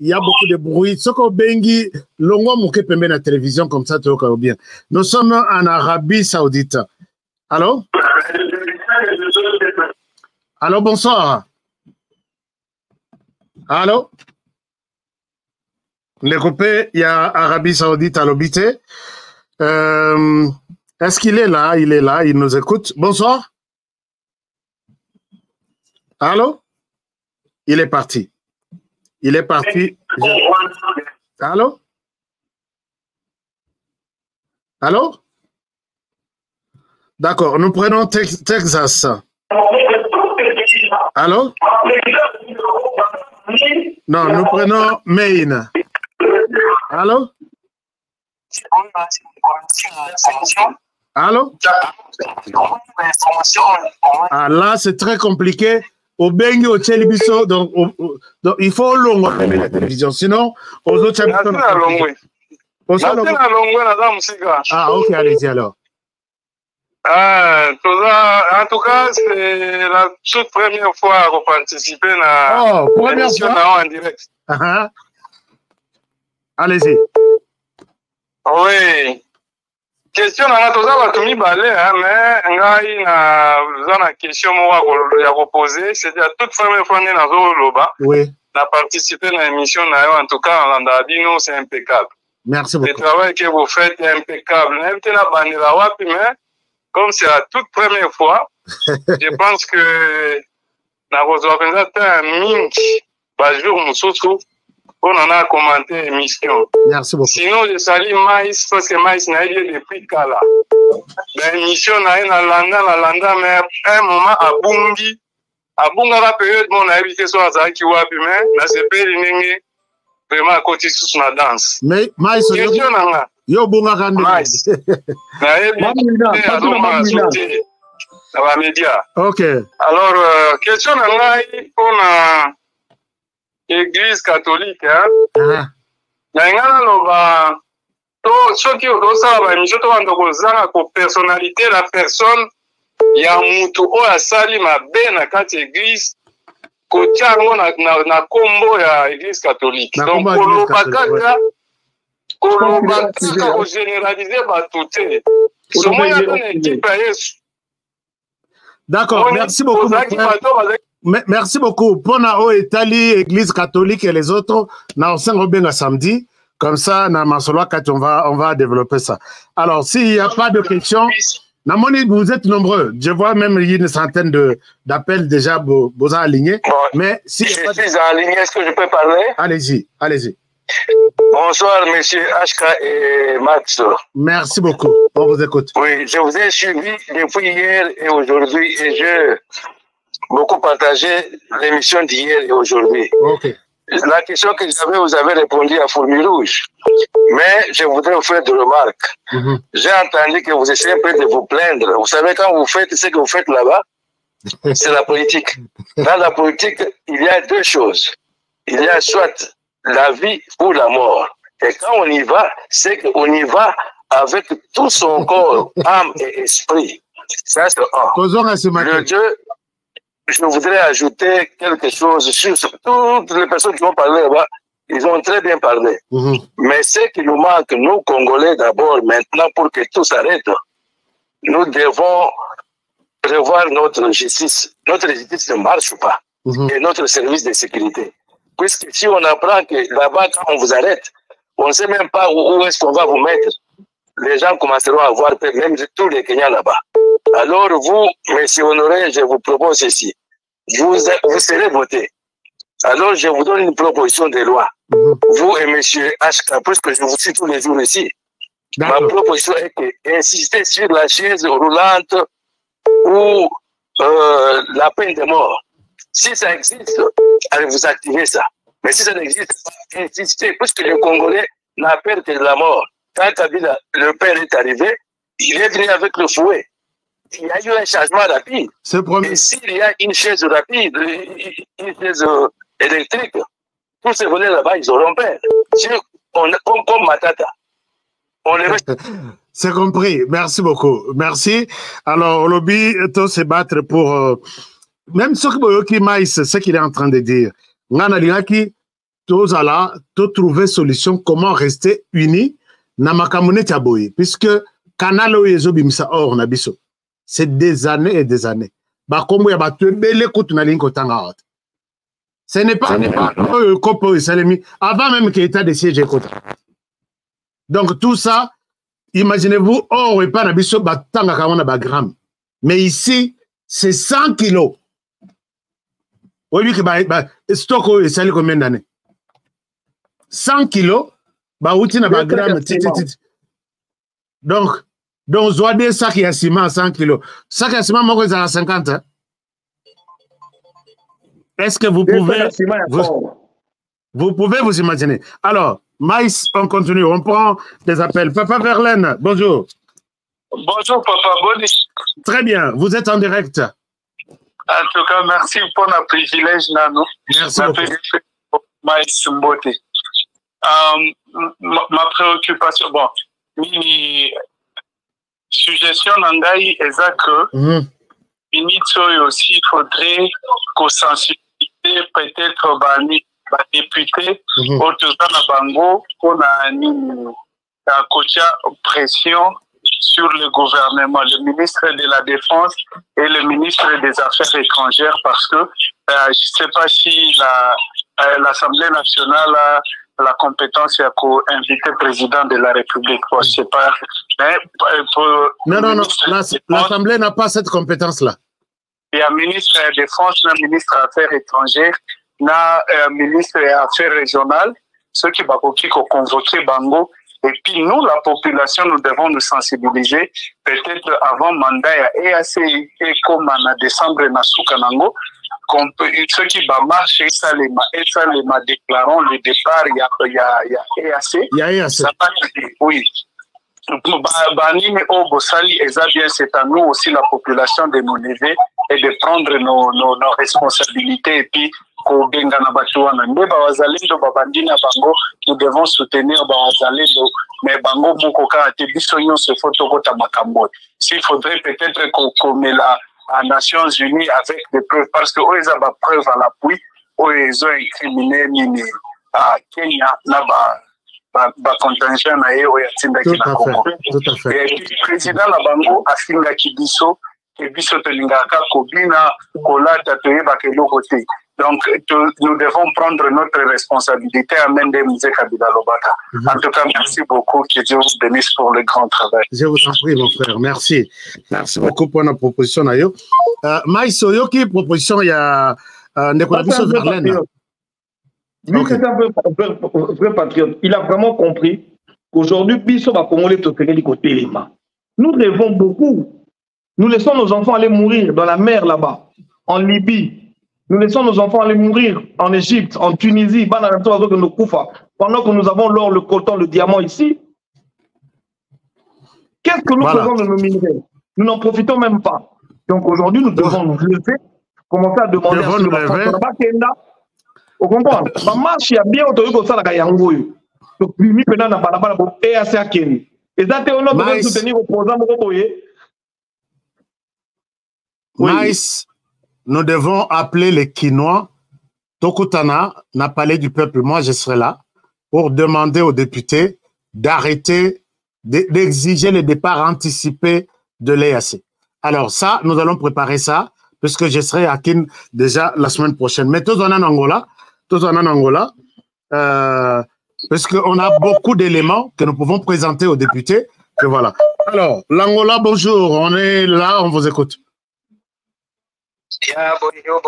Il y a beaucoup de bruit. Ce qu'on bengi, longo mouké pembe na télévision comme ça, tu vois bien. Nous sommes en Arabie Saoudite. Allô? Allô, bonsoir. Allô? Les copains, il y a Arabie Saoudite à l'obité. Est-ce qu'il est là? Il est là, il nous écoute. Bonsoir. Allô? Il est parti. Il est parti. Allô? Allô? D'accord, nous prenons Texas. Allô? Non, nous prenons Maine. Allô? Allô? Ah, là, c'est très compliqué. Au Bengi, au Tchélibiso, donc il faut long la télévision. Sinon, aux autres... Ah, ok, allez-y alors. En tout cas, c'est la toute première fois qu'on participe à l'émission en direct. Allez-y. Oui. Question na toza bato mibale, mais ngai na question moko ya poser, c'était la toute première fois que nazo loba. Oui. Na participer à l'émission na yo, en tout cas en Landadino, c'est impeccable. Merci beaucoup. Le travail que vous faites est impeccable. N'importe la bandera wapi, mais comme c'est la toute première fois, je pense que na reçoit un mingi, jour mususu, on en a commenté l'émission. Merci beaucoup. Sinon, je salue Maïs, parce que Maïs n'a eu depuis Kala. L'émission n'a eu na landa, mais un moment à Bungi, à Bunga la période, mon invité soit à Zaki Wapi, mais na sepe l'inenge, vraiment à côté sous la danse. Mais Maïs, question n'a yo Bunga Kande. Maïs. Na eu l'inenge, dans la média. Ok. Alors, question n'a eu pour l'Église catholique, hein? Na loba to soki osala ba émission to bando kozanga ko personnalité la personne ya mutu o asali mabe na kati église ko tiango na kombo ya église catholique. Donc koloba kaka ko généraliser ba tuté. Somo ya na équipe ya Yesu. D'accord, merci beaucoup. Merci beaucoup. Pona o Italie, Église catholique et les autres, na Saint-Robin samedi. Comme ça, na Masoloa, on va développer ça. Alors, s'il n'y a pas de questions, Namoni, vous êtes nombreux. Je vois même il y a une centaine d'appels déjà, vous alignés. Bon, mais si je suis aligné, est-ce que je peux parler? Allez-y, allez-y. Bonsoir, monsieur HK et Max. Merci beaucoup. On vous écoute. Oui, je vous ai suivi depuis hier et aujourd'hui et j'ai beaucoup partagé l'émission d'hier et aujourd'hui. Okay. La question que j'avais, vous avez répondu à Fourmi Rouge. Mais je voudrais vous faire des remarques. J'ai entendu que vous essayez un peu de vous plaindre. Vous savez, quand vous faites ce que vous faites là-bas, c'est la politique. Dans la politique, il y a deux choses. Il y a soit la vie ou la mort. Et quand on y va, c'est qu'on y va avec tout son corps, âme et esprit. Ça, c'est un. Le deux, je voudrais ajouter quelque chose sur toutes les personnes qui ont parlé là-bas. Ils ont très bien parlé. Mais ce qui nous manque, nous, Congolais, d'abord, maintenant, pour que tout s'arrête, nous devons revoir notre justice. Notre justice ne marche pas. Et notre service de sécurité. Puisque si on apprend que là-bas, quand on vous arrête, on ne sait même pas où est-ce qu'on va vous mettre. Les gens commenceront à avoir peur, même tous les Kenyans là-bas. Alors vous, monsieur Honoré, je vous propose ceci. Vous serez voté. Alors je vous donne une proposition de loi. Vous et monsieur HK, puisque je vous suis tous les jours ici. Ma proposition est d'insister sur la chaise roulante ou la peine de mort. Si ça existe, allez vous activer ça. Mais si ça n'existe pas, insistez, puisque le Congolais n'a peur que de la mort. Quand Kabila, le père est arrivé, il est venu avec le fouet. Il y a eu un changement rapide. Et s'il y a une chaise rapide, une chaise électrique, tous ces volets là-bas, ils auront peur. Comme Matata. C'est compris. Merci beaucoup. Merci. Alors, au lobby, tout se battre pour... même ce qui Maïs, ce qu'il est en train de dire. Nganalingaki, tous allons trouver solution, comment rester unis. Namakamune Tiaboye, puisque Kanalo Yezo Bimsa Or Nabiso. C'est des années et des années. Ce n'est pas avant même qu'il y ait état de siège. Donc tout ça, imaginez-vous, or et pas Nabiso Batanga Kamana Bagram. Mais ici, c'est 100 kilos. Oui, stock est salé combien d'années? 100 kilos. Donc, Zoadé, sac et ciment à 100 kilos. Sac et ciment, moi, à 50. Hein? Est-ce que vous pouvez vous pouvez vous imaginer? Alors, Maïs, on continue. On prend des appels. Papa Verlaine, bonjour. Bonjour, Papa Bonis. Très bien. Vous êtes en direct. En tout cas, merci pour le privilège, Nano. Merci beaucoup. Maïs Mbote. Ma préoccupation, bon, suggestion Nangaï est que aussi il faudrait qu'on sensibilise peut-être les députés autour de la Bango qu'on a Kocha pression sur le gouvernement, le ministre de la Défense et le ministre des Affaires étrangères, parce que je ne sais pas si l'Assemblée nationale a la compétence pour inviter le président de la République. Je ne sais pas. Mais non, l'Assemblée n'a pas cette compétence-là. Il y a un ministre de la Défense, un ministre des Affaires étrangères, un ministre des Affaires régionales, ceux qui vont convoquer Bango. Et puis nous, la population, nous devons nous sensibiliser, peut-être avant mandat EAC et comme en décembre, Nasukanango, ceux qui vont marcher, ça les déclarons le départ, il y a EAC. Il y a EAC. Oui. Banini Obosali, c'est à nous aussi, la population, de nous lever et de prendre nos responsabilités. Et puis, nous devons soutenir mais Bango Mukoka s'il faudrait peut-être qu'on met la Nations Unies avec des preuves, parce que eux, ils ont des preuves à l'appui, eux, ils ont incriminé à Kenya, là-bas. Contingent na ye oya tindaki na Congo. Et le président na bango afingaki biso et biso tolingaka kobina kolata toyeba keloko te. Donc nous devons prendre notre responsabilité à main de Mzee Kabila Lobaka. En tout cas, merci beaucoup, que Dieu vous bénisse pour le grand travail. Je vous en prie, mon frère, merci. Merci beaucoup pour la proposition. Maïs Oyoki, proposition, il y a Ndekolabiso Verlaine. Lui, c'est un vrai patriote. Il a vraiment compris qu'aujourd'hui, Bisso va Congolais toquer du côté des mains. Nous rêvons beaucoup. Nous laissons nos enfants aller mourir dans la mer là-bas, en Libye. Nous laissons nos enfants aller mourir en Égypte, en Tunisie, pendant que nous avons l'or, le coton, le diamant ici. Qu'est-ce que nous faisons de nos minerais? Nous n'en profitons même pas. Donc aujourd'hui, nous devons nous lever, commencer à demander à ce que vous comprenez? Ma marche, il y a bien autour de ça, la yango. Donc, lui, maintenant, n'a pas la bonne et assez à Kenny. Et ça, on doit soutenir opposant. Maïs, nous devons appeler les Quinois. Tokutana n'a parlé du peuple. Moi, je serai là pour demander aux députés d'arrêter, d'exiger le départ anticipé de l'EAC. Alors, ça, nous allons préparer ça, puisque je serai à Kin déjà la semaine prochaine. Mais tous en Angola. Parce qu'on a beaucoup d'éléments que nous pouvons présenter aux députés. Et voilà. Alors, l'Angola, bonjour. On est là, on vous écoute. Yeah, bonjour,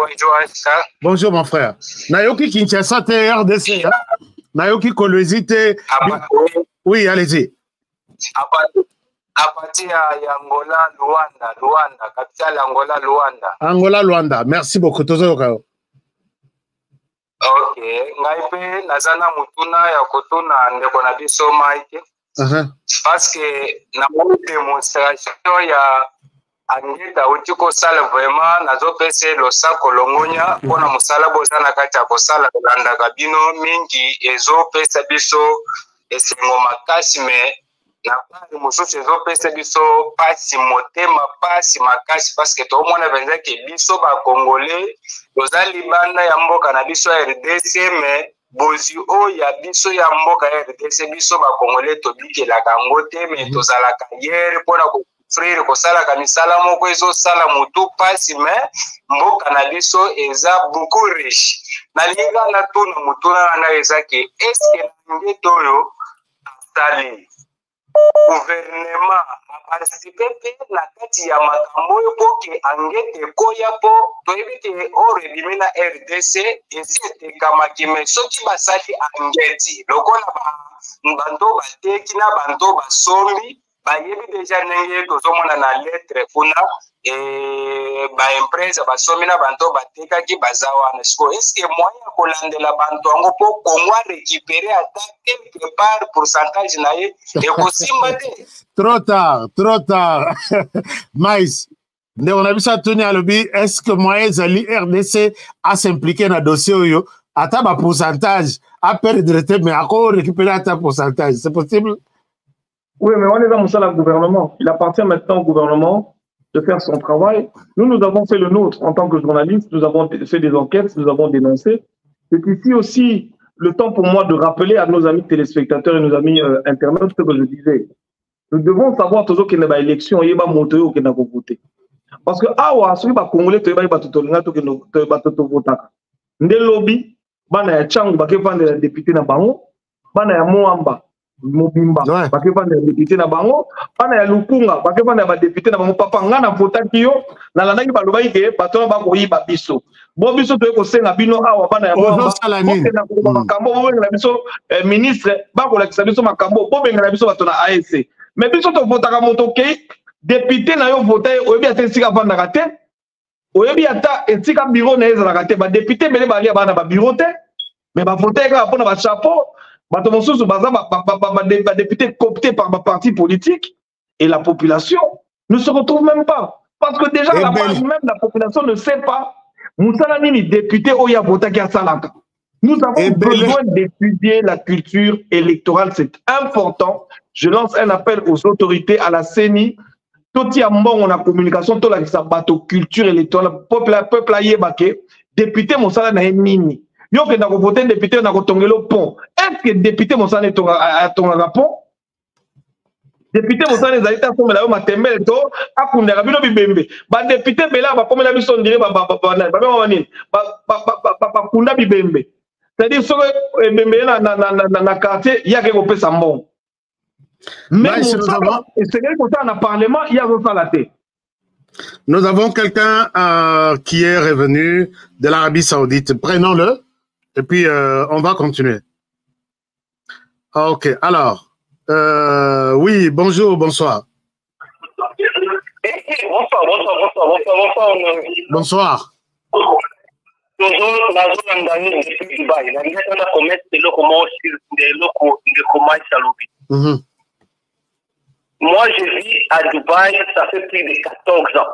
bonjour, mon frère. Nayoki Kinshasa, t'es RDC. Hein? Nayoki Kolwezi, t'es... Oui, allez-y. À partir d'Angola, Luanda, capitale Angola, Luanda. Angola, Luanda. Merci beaucoup. Ok, ngai pe nazana mutuna ya kotuna ndeko na biso Mike. Parce que na mo démonstration ya angeta uti ko sala vraiment nazo pese lo sako longonya pona musala bozana kati ya kosala landa kabino mingi ezo pesa biso esengo makasi me na pari mosusu ezo pesa biso pasi motema pasi makasi parce que to mona benza ke biso ba Congolais tozali banda ya mboka na biso ya RDC me bozi o ya biso ya mboka ya RDC biso ba Congolais tobikelaka yango te me tozalaka yere mpona frère kosalaka misala moko ezosala motu pasi me mboka na biso eza beaucoup riche nalinga na tuna mutuna na eza ke eske ngeto oyo asali gouvernement a participé na kati ya makambo po ke angete koya po toyebi ke oredimi na RDC esi etekamaki me soki basali angeti lokola banto bateki na banto basombi bayebi deja ndenge tozomona na lettre kuna baimpresa basomi na banto batekaki baza wana siko eske moyen kolandela banto yango po Congo récupérer ata quelque part pourcentage na ye ekosimba te. Trop tard. Mais nde on a bisa tuni alobi est-ce que moyen zali RDC a s'impliquer na dossier oyo ata ba pourcentage a perdre te mais ako récupérer ata pourcentage, c'est possible? Oui, mais on est dans le gouvernement. Il appartient maintenant au gouvernement de faire son travail. Nous avons fait le nôtre en tant que journalistes. Nous avons fait des enquêtes, nous avons dénoncé. C'est ici aussi le temps pour moi de rappeler à nos amis téléspectateurs et nos amis internautes ce que je disais. Nous devons savoir toujours qu'il y a une élection, il y a un moteur qui n'a pas voté. Parce que, ah, si les Congolais, ils vont voter. Ndé lobby, bana ya Tchang, bake vendre les députés na bango, bana ya Moamba, Mobimba, bake vendre les députés na bango, bana ya Lukunga, bake vendre les députés na bango, papa nga na vota kiyo, na landaki baloba ike, bato ba ko yiba biso. Bo biso to ko senga bino awa bana ya Moamba, na ko makambo bo na biso ministre, ba ko la biso makambo, bo benga biso bato na ASC. Mais biso to vota ka moto ke, député na yo voter, oyebi atensika vanda ka te. Oyebi ata etika bureau na ezala te ba député bele ba lia bana ba bureau te mais ba voter ka pona ba chapeau bato mosusu baza ba député coopté par ba parti politique et la population ne se retrouve même pas parce que déjà la base même la population ne sait pas musala nini député oya voter ki asalaka. Nous avons besoin d'étudier la culture électorale, c'est important. Je lance un appel aux autorités, à la CENI. Tout y a bon, on a communication, tout la sabato culture électorale, peuple aïe baké, député Monsala na nini. Yo que n'a voté député n'a tongelo pont. Est-ce que député Monsala est ton rapport? Député Monsala les alita sont là au matembel to, a kunda rabino bibembe. Ba député bela ba comme la bison dire ba kunda bibembe. C'est-à-dire que bembe na quartier, il y a quelque chose de bon. Mais c'est quelqu'un dans le Parlement, il y a un thé. Nous avons quelqu'un qui est revenu de l'Arabie Saoudite. Prenons-le et puis on va continuer. Ok, alors, oui, bonjour, bonsoir. Bonsoir. Moi, je vis à Dubaï, ça fait plus de 14 ans.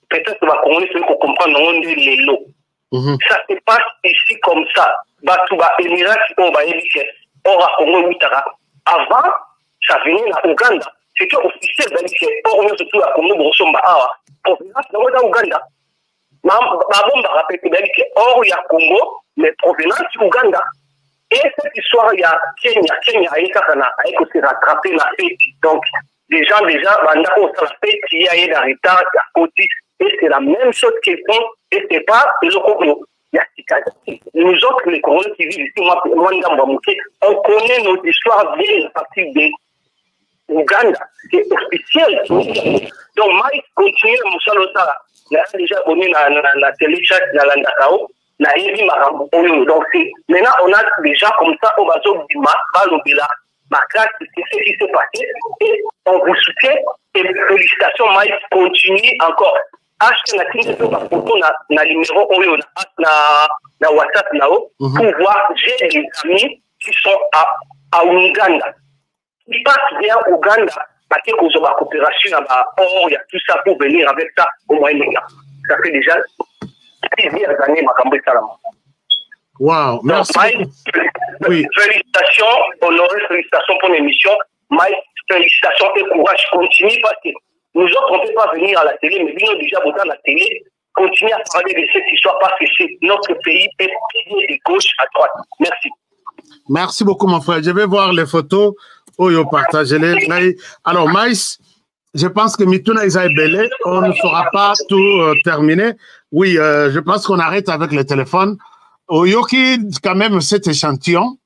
Peut-être que va comprendre les lots. Ça se passe ici comme ça. Avant, ça venait à Ouganda. C'était officiel d'aller surtout à Congo, province de Ouganda. Or, il y a Congo, mais provenance Ouganda. Et cette histoire, il y a Kenya, a aussi rattrapé la fête. Donc, les gens, déjà, la fête, il y a un retard à côté. Et c'est la même chose qu'ils font. Et c'est pas le Congo. Nous autres, les Congolais qui vivent ici, moi, on connaît nos histoires bien à partir de Ouganda. C'est officiel. Donc, Mike continue à Moussalotara. Il a déjà connu la télé-chat, la Landakao. Donc, maintenant, on a des gens comme ça, au bateau du Balobela, c'est ce qui s'est passé. Et on vous soutient. Et félicitations, Mike, continue encore. Acheter la photo na numéro Oyo na WhatsApp pour voir, j'ai des amis qui sont à Ouganda. Ils passent bien à Ouganda, parce qu'ils ont la coopération, il y a tout ça pour venir avec ça au Moyen-Orient. Ça fait déjà plusieurs années, Wow, merci. Mike, oui. Félicitations, honoré, félicitations pour l'émission. Mike, félicitations et courage, continue parce que nous autres, on ne peut pas venir à la télé, mais nous déjà voter à la télé, continuer à parler de cette histoire parce que notre pays est plié de gauche à droite. Merci. Merci beaucoup, mon frère. Je vais voir les photos. Oh, yo, partagez-les. Alors, Maïs, je pense que Mituna Isaïe Belé, on ne saura pas tout terminer. Oui, je pense qu'on arrête avec le téléphone. Au Yoki, quand même, cet échantillon,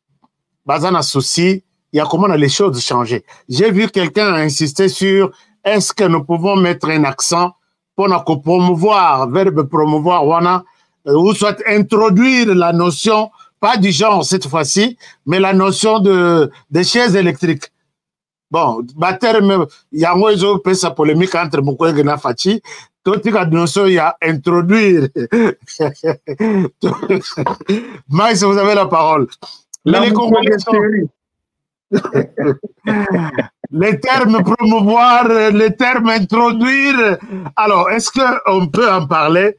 Bazana Souci, il y a comment les choses changé. J'ai vu quelqu'un insister sur est-ce que nous pouvons mettre un accent pour nous promouvoir, verbe promouvoir, ou soit introduire la notion, pas du genre cette fois-ci, mais la notion de chaises électriques. Bon, terme, il y a un peu sa polémique entre Mukwege et Fachi. Toute la notion, il y a introduire. Maïs, vous avez la parole. Les termes promouvoir, les termes introduire. Alors, est-ce qu'on peut en parler?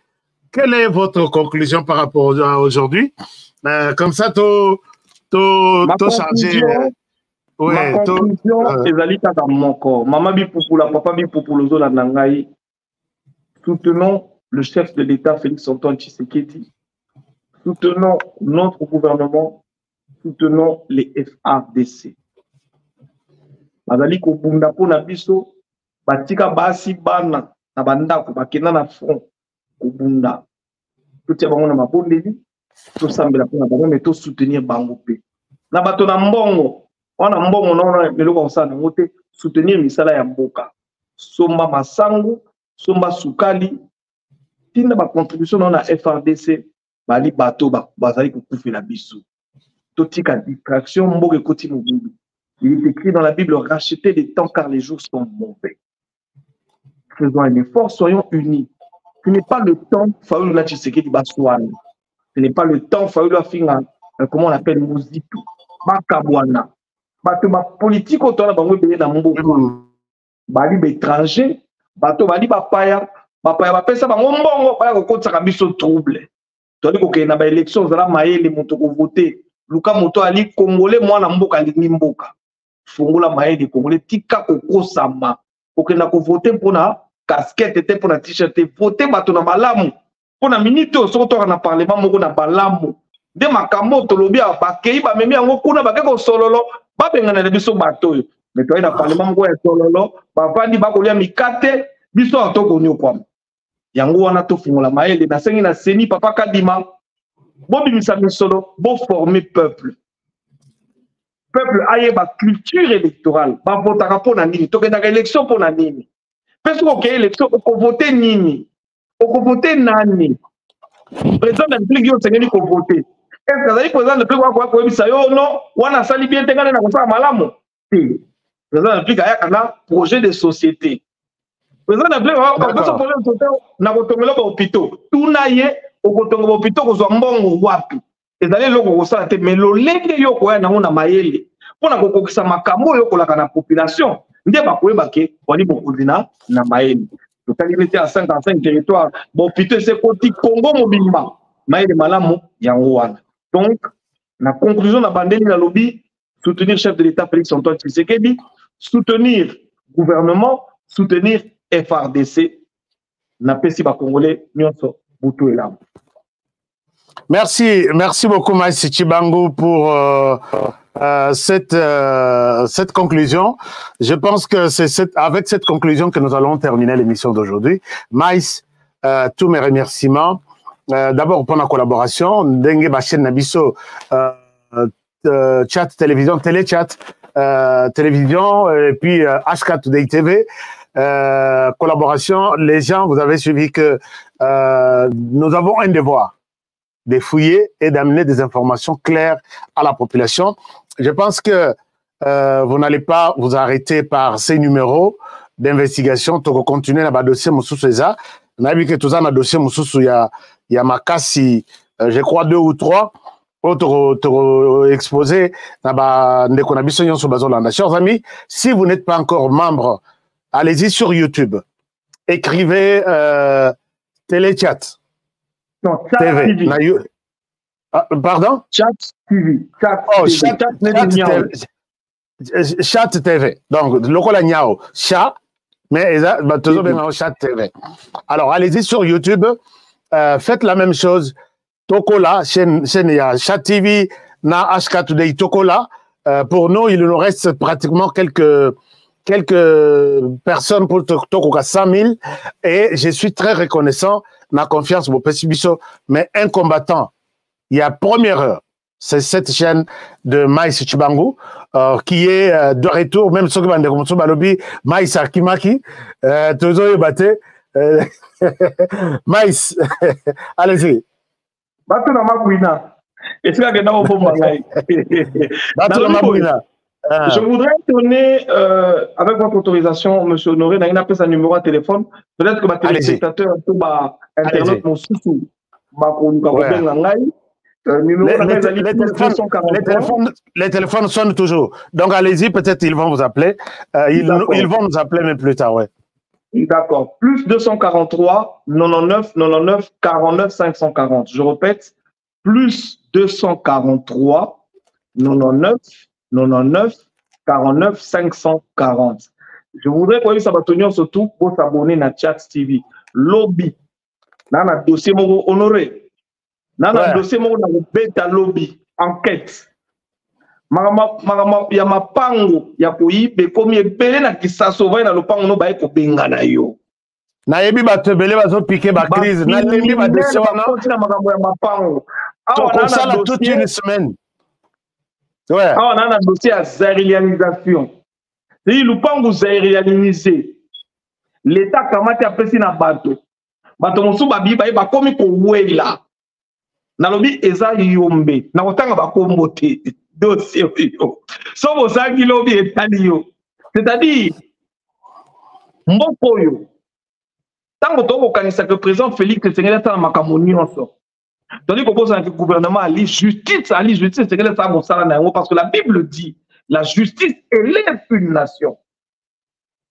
Quelle est votre conclusion par rapport à aujourd'hui? Comme ça, tout chargé. Ma conclusion, ezali kaka moko. Mama bipupula, papa bipupula zola nangai. Soutenons le chef de l'État, Félix Antoine Tshisekedi. soutenons notre gouvernement, soutenons les FARDC. Bazali ko bunda po na biso, batika basi bana na bandako bakena na front ko bunda. Tutia bango na mabondeli, to sambela po na bango mais to soutenir bango pe. Na bato na mbongo, wana mbongo na meloko osana ngote soutenir misala ya mboka. Somba masangu, somba sukali, tinda ba contribution na FARDC, bali bato bazali ko kufela biso. Totika distraction mboke koti mobubu. Il est écrit dans la Bible, rachetez les temps car les jours sont mauvais. Faisons un effort, soyons unis. Ce n'est pas le temps, Faoulou na Tshisekedi Basouane. Ce n'est pas le temps, Faoulou Afinga, comment on l'appelle, Mouzito, Bakabwana. Bato ba politique autour de bango belé na mboko. Bali ba étranger, bato bali ba paya pesa bango mbongo, baya kokotsa ka biso trouble. Toli ko ke na ba élection zala mayele moto ko voter. Luka moto ali congolais mwana mboka lingi mboka. Fungola mayele congolais tika kokosama. Kokenda ko voter pona casquette te pona t-shirt voter bato na malamu. Pona minute osoto na parlement moko na balamu. De makambo tolobi bakei ba memi yango kuna bakeko sololo ba bengana na biso bato. Mais toi na parlement moko ya sololo ba vandi ba kolia mikate biso atoko nyokwa. Yango wana to fungola mayele na sengi na seni papa Kadima. Bon bimisa misolo, bon former peuple. Peuple aye ba culture électorale, ba votaka pona nini, tokendaka élection pona nini. Parce que élection ko voter nini, ko voter nani. Président de la République yo sengeli ko voter. Est-ce que azali président de la République ko ebisa yo non, wana sali bien tengana na kosala malamu. Si. Président de la République aya kana projet de société. Président de la République ko beso projet de société na kotongela ba hôpitaux. Tuna ye okotonga bopito kozwa mbongo wapi ezali loko kosala te mais lolenge yo koya nango na mayele mpona kokokisa makambo oyo kolaka na population nde bakoyeba ke wali bokonzi na mayele totali neti ya 55 territoire bopito ese koti Congo mobimba mayele malamu yango wana. Donc na conclusion na bandeli na lobi soutenir chef de l'État Félix Antoine Tshisekedi, soutenir gouvernement, soutenir FARDC na pesi ba Congolais nyonso butu elamu. Merci beaucoup Maïs Tchibango pour cette conclusion. Je pense que c'est avec cette conclusion que nous allons terminer l'émission d'aujourd'hui. Maïs, tous mes remerciements. D'abord pour la collaboration, Dengue Bachen Nabiso, chat, télévision, téléchat, télévision, et puis HK Today TV. Collaboration, les gens, vous avez suivi que nous avons un devoir de fouiller et d'amener des informations claires à la population. Je pense que vous n'allez pas vous arrêter par ces numéros d'investigation. Tu vas continuer dans le dossier Moussoussouza. On a vu que tout ça dans le dossier Moussoussou, il y a Makassi, je crois 2 ou 3 autres exposés. Chers amis, si vous n'êtes pas encore membre, allez-y sur YouTube. Écrivez Téléchat. Non, Chat TV. Pardon? Chat TV. Chat TV. Donc, local Niao. Chat, mais toujours bien Chat TV. Alors, allez-y sur YouTube. Faites la même chose. Tokola, chaîne Chat TV, na HK Today Tokola. Pour nous, il nous reste pratiquement quelques personnes pour Tokoka 100 000 et je suis très reconnaissant ma confiance pour Pessibiso, mais un combattant, il y a première heure, c'est cette chaîne de Maïs Tchibango qui est de retour, même ceux qui vont dire Balobi, Maïs Arkimaki, Tozo Yobate, Maïs, allez-y. Je voudrais donner, avec votre autorisation, M. Honoré, n'a pas sa numéro de téléphone. Peut-être que ma téléspectateur, Internet, mon sous-sous, les téléphones sonnent toujours. Donc allez-y, peut-être ils vont vous appeler. Ils vont nous appeler, mais plus tard, ouais. D'accord. Plus 243 99 99 49 540. Je répète, plus 243 99 99 49 540. Je voudrais que ça va tenir surtout pour s'abonner à Chat TV. Lobby. Dans le dossier Honoré. Nana dossier moko na beta lobby enquête. Magama ya mapango ya koyibe komi ebele na kisaso vai na lopango no bae ko benga na yo. Na yebi bato ebele bazo piquer ba crise na lembi ba dossier wana. Na makambo ya mapango. Awa na toute une semaine. Ouais. Awa na dossier ya zairianisation. Si lopango zairianisé. L'état kamati apesi na bato. Bato mosu babi bae ba komi ko wela. Na lobi eza yombe. Na kotanga ba kombo te. Dossier yo. So bozangi lobi etali yo. C'est-à-dire mboko yo. Tango toko kanisa que président Félix Tshisekedi ta makambo nyonso. Tandis qu'on pose un gouvernement à justice, c'est que ça parce que la Bible dit la justice élève une nation.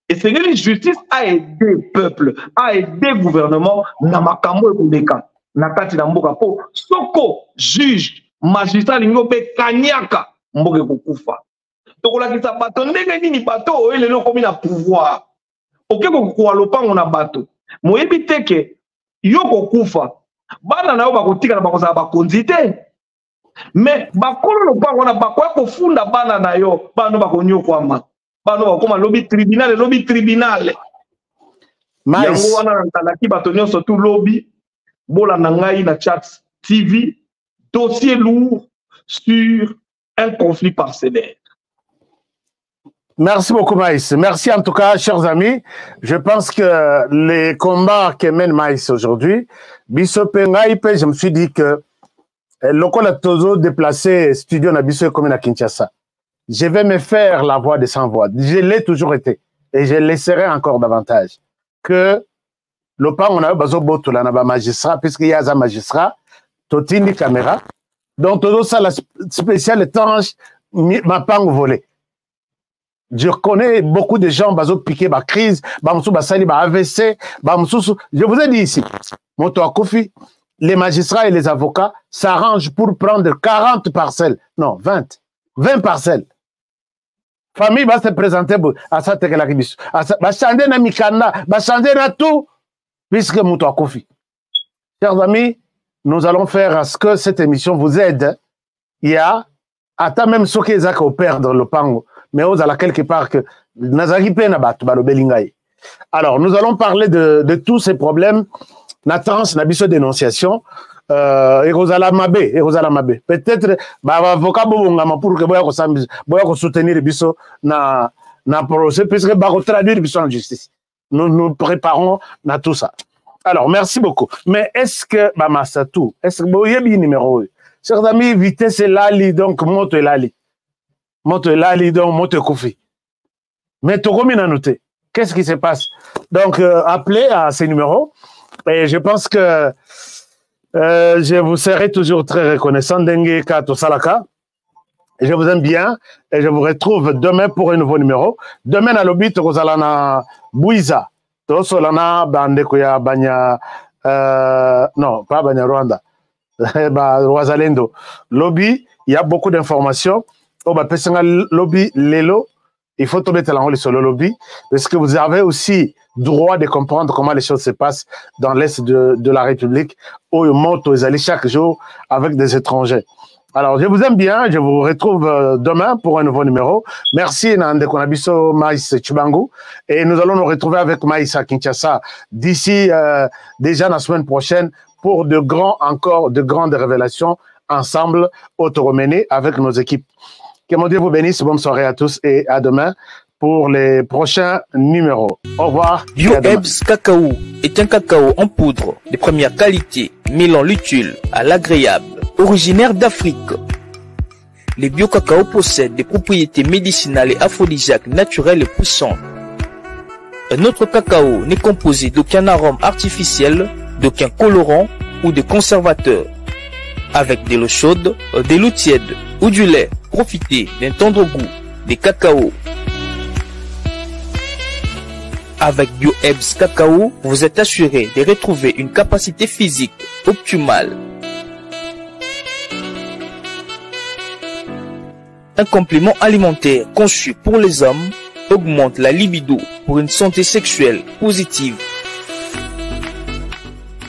Et c'est que la justice a aidé le peuple, a aidé le gouvernement na makambo ekobeka. Na kati na mboka po soko juge magistrat lingo be kanyaka mboka kokufa. Tokolakisa bato ndenge nini bato oyelelo komi na pouvoir. Okeko kokuwa lopango na bato. Moyebi teke yo kokufa. Bana na yo bakotika na bakozala bakonzi te. Mais bakolo lopango na bakoya kofunda bana na yo bano bakonyokwama. Bano bakoma lobby tribunal. Yango wana na talaki bato nyonso tout lobby bola na ngai na chat TV dossier lourd sur un conflit parcellaire. Merci beaucoup Maïs. Merci en tout cas, chers amis. Je pense que les combats que mène Maïs aujourd'hui, je me suis dit que le a toujours déplacé studio na Bisso comme à Kinshasa. Je vais me faire la voix des sans voix. Je l'ai toujours été et je l'essaierai encore davantage. Que le pan on a besoin de magistrat puisqu'il y a un magistrat, totini caméra. Donc tout ça la spéciale étanche ma pan volé. Je connais beaucoup de gens qui ont piqué la crise, AVC, je vous ai dit ici, les magistrats et les avocats s'arrangent pour prendre 40 parcelles, non, 20 parcelles. Famille va se présenter à ça, va changer na mikanda, va changer na tout, puisque Mouto Kofi. Chers amis, nous allons faire à ce que cette émission vous aide. Il y a, attends même ceux qui ont perdre le pango. Mais on a quelque part que alors nous allons parler de tous ces problèmes Nathan Nabiso dénonciation peut-être avocat pour que soutenir biso na procès puisque traduire biso en justice nous préparons na tout ça. Alors merci beaucoup, mais est-ce que Masatou est-ce que vous avez numéro chers amis vitesse lali donc monte lali Moto Lali, donc Moto Kofi. Mais Togomi n'a noté. Qu'est-ce qui se passe? Donc, appelez à ces numéros. Et je pense que je vous serai toujours très reconnaissant. Dengue Kato Salaka. Et je vous aime bien. Et je vous retrouve demain pour un nouveau numéro. Demain, à l'obit, Rosalana Bouiza. Tosolana Bandekoya Banya. Non, pas Banya Rwanda. Rosalendo. Lobby, il y a beaucoup d'informations. Oh, bah, lobby, Lelo, il faut tomber sur le lobby, parce que vous avez aussi droit de comprendre comment les choses se passent dans l'Est de la République, où ils montent aux allées chaque jour avec des étrangers. Alors, je vous aime bien, je vous retrouve demain pour un nouveau numéro. Merci, Nande Konabiso Maïs Chibangu, et nous allons nous retrouver avec Maïs à Kinshasa d'ici déjà la semaine prochaine pour encore de grandes révélations ensemble, autoroménées avec nos équipes. Que mon Dieu vous bénisse, bonne soirée à tous et à demain pour les prochains numéros. Au revoir. BioEbs Cacao est un cacao en poudre de première qualité, mêlant l'utile à l'agréable, originaire d'Afrique. Les bio-cacao possèdent des propriétés médicinales et aphrodisiaques naturelles et puissantes. Un autre cacao n'est composé d'aucun arôme artificiel, d'aucun colorant ou de conservateur. Avec de l'eau chaude, de l'eau tiède ou du lait, profitez d'un tendre goût des cacao. Avec BioEbs Cacao, vous êtes assuré de retrouver une capacité physique optimale. Un complément alimentaire conçu pour les hommes augmente la libido pour une santé sexuelle positive.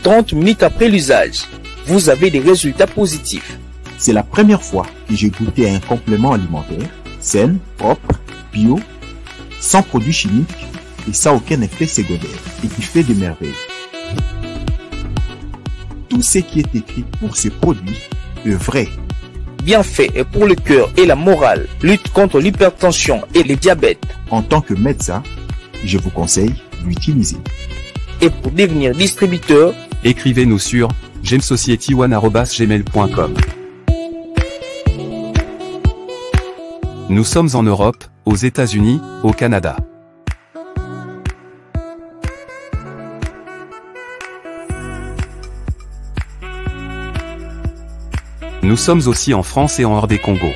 30 minutes après l'usage, vous avez des résultats positifs. C'est la première fois que j'ai goûté un complément alimentaire sain, propre, bio, sans produits chimiques et sans aucun effet secondaire et qui fait des merveilles. Tout ce qui est écrit pour ce produit est vrai. Bien fait et pour le cœur et la morale, lutte contre l'hypertension et le diabète. En tant que médecin, je vous conseille d'utiliser. Et pour devenir distributeur, écrivez-nous sur gemsociety1@gmail.com. Nous sommes en Europe, aux États-Unis, au Canada. Nous sommes aussi en France et en hors des Congo.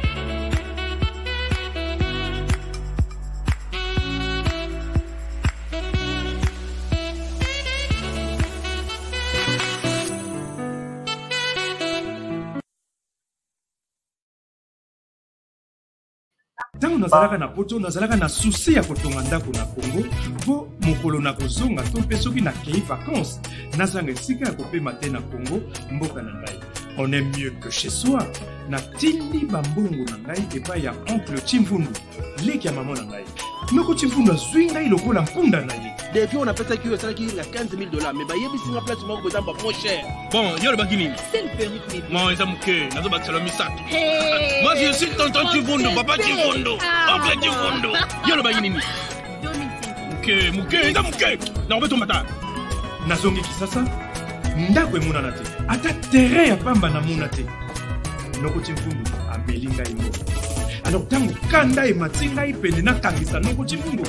Tango nazalaka na poto nazalaka na souci ya kotonga ndako na Congo po mokolo na kozonga to mpe soki nakei vacances nazanga esika ya kopema te na Congo mboka na ngai. On est mieux que chez soi. Na tindi bambongo na ngai epai ya oncle Chimvundu leki ya mama na ngai. Noko Chimvundu azwi ngai lokola mpunda na ye. Depuis on a fait ça qui est $15 000 mais yebi singa place moko eza moins cher. Bon, yo le bakini. C'est le perruque. Moi eza muke, nazo bakisala misato. Moi je suis tonton Chimvundu, papa Chimvundu, oncle Chimvundu. Yo le bakini. Muke, eza muke. Na obeto mata. Nazongi kisasa. Ndako emonana te ata terrain ya pamba na mona te noko Chimvundu ameli ngai moko alors ntango kanda emati ngai pene nakangisa noko Chimvundu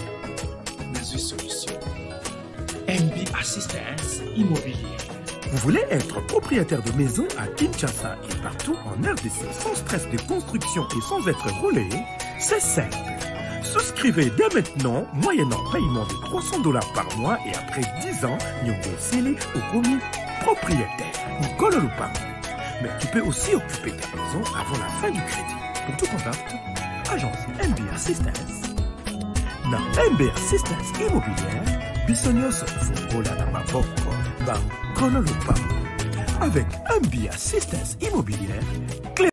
nazwi solution. MB Assistance Immobilière. Vous voulez être propriétaire de maison à Kinshasa et partout en RDC sans stress de construction et sans être relayé? C'est simple. Souscrivez dès maintenant, moyennant paiement de $300 par mois et après 10 ans, Nyongo Sele au commis propriétaire. Nkolo Lupango. Mais tu peux aussi occuper ta maison avant la fin du crédit. Pour tout contact, agence MB Assistance. Na MB Assistance Immobilière, Bissonioso Fungola na Maboko, Nkolo Lupango. Avec MB Assistance Immobilière,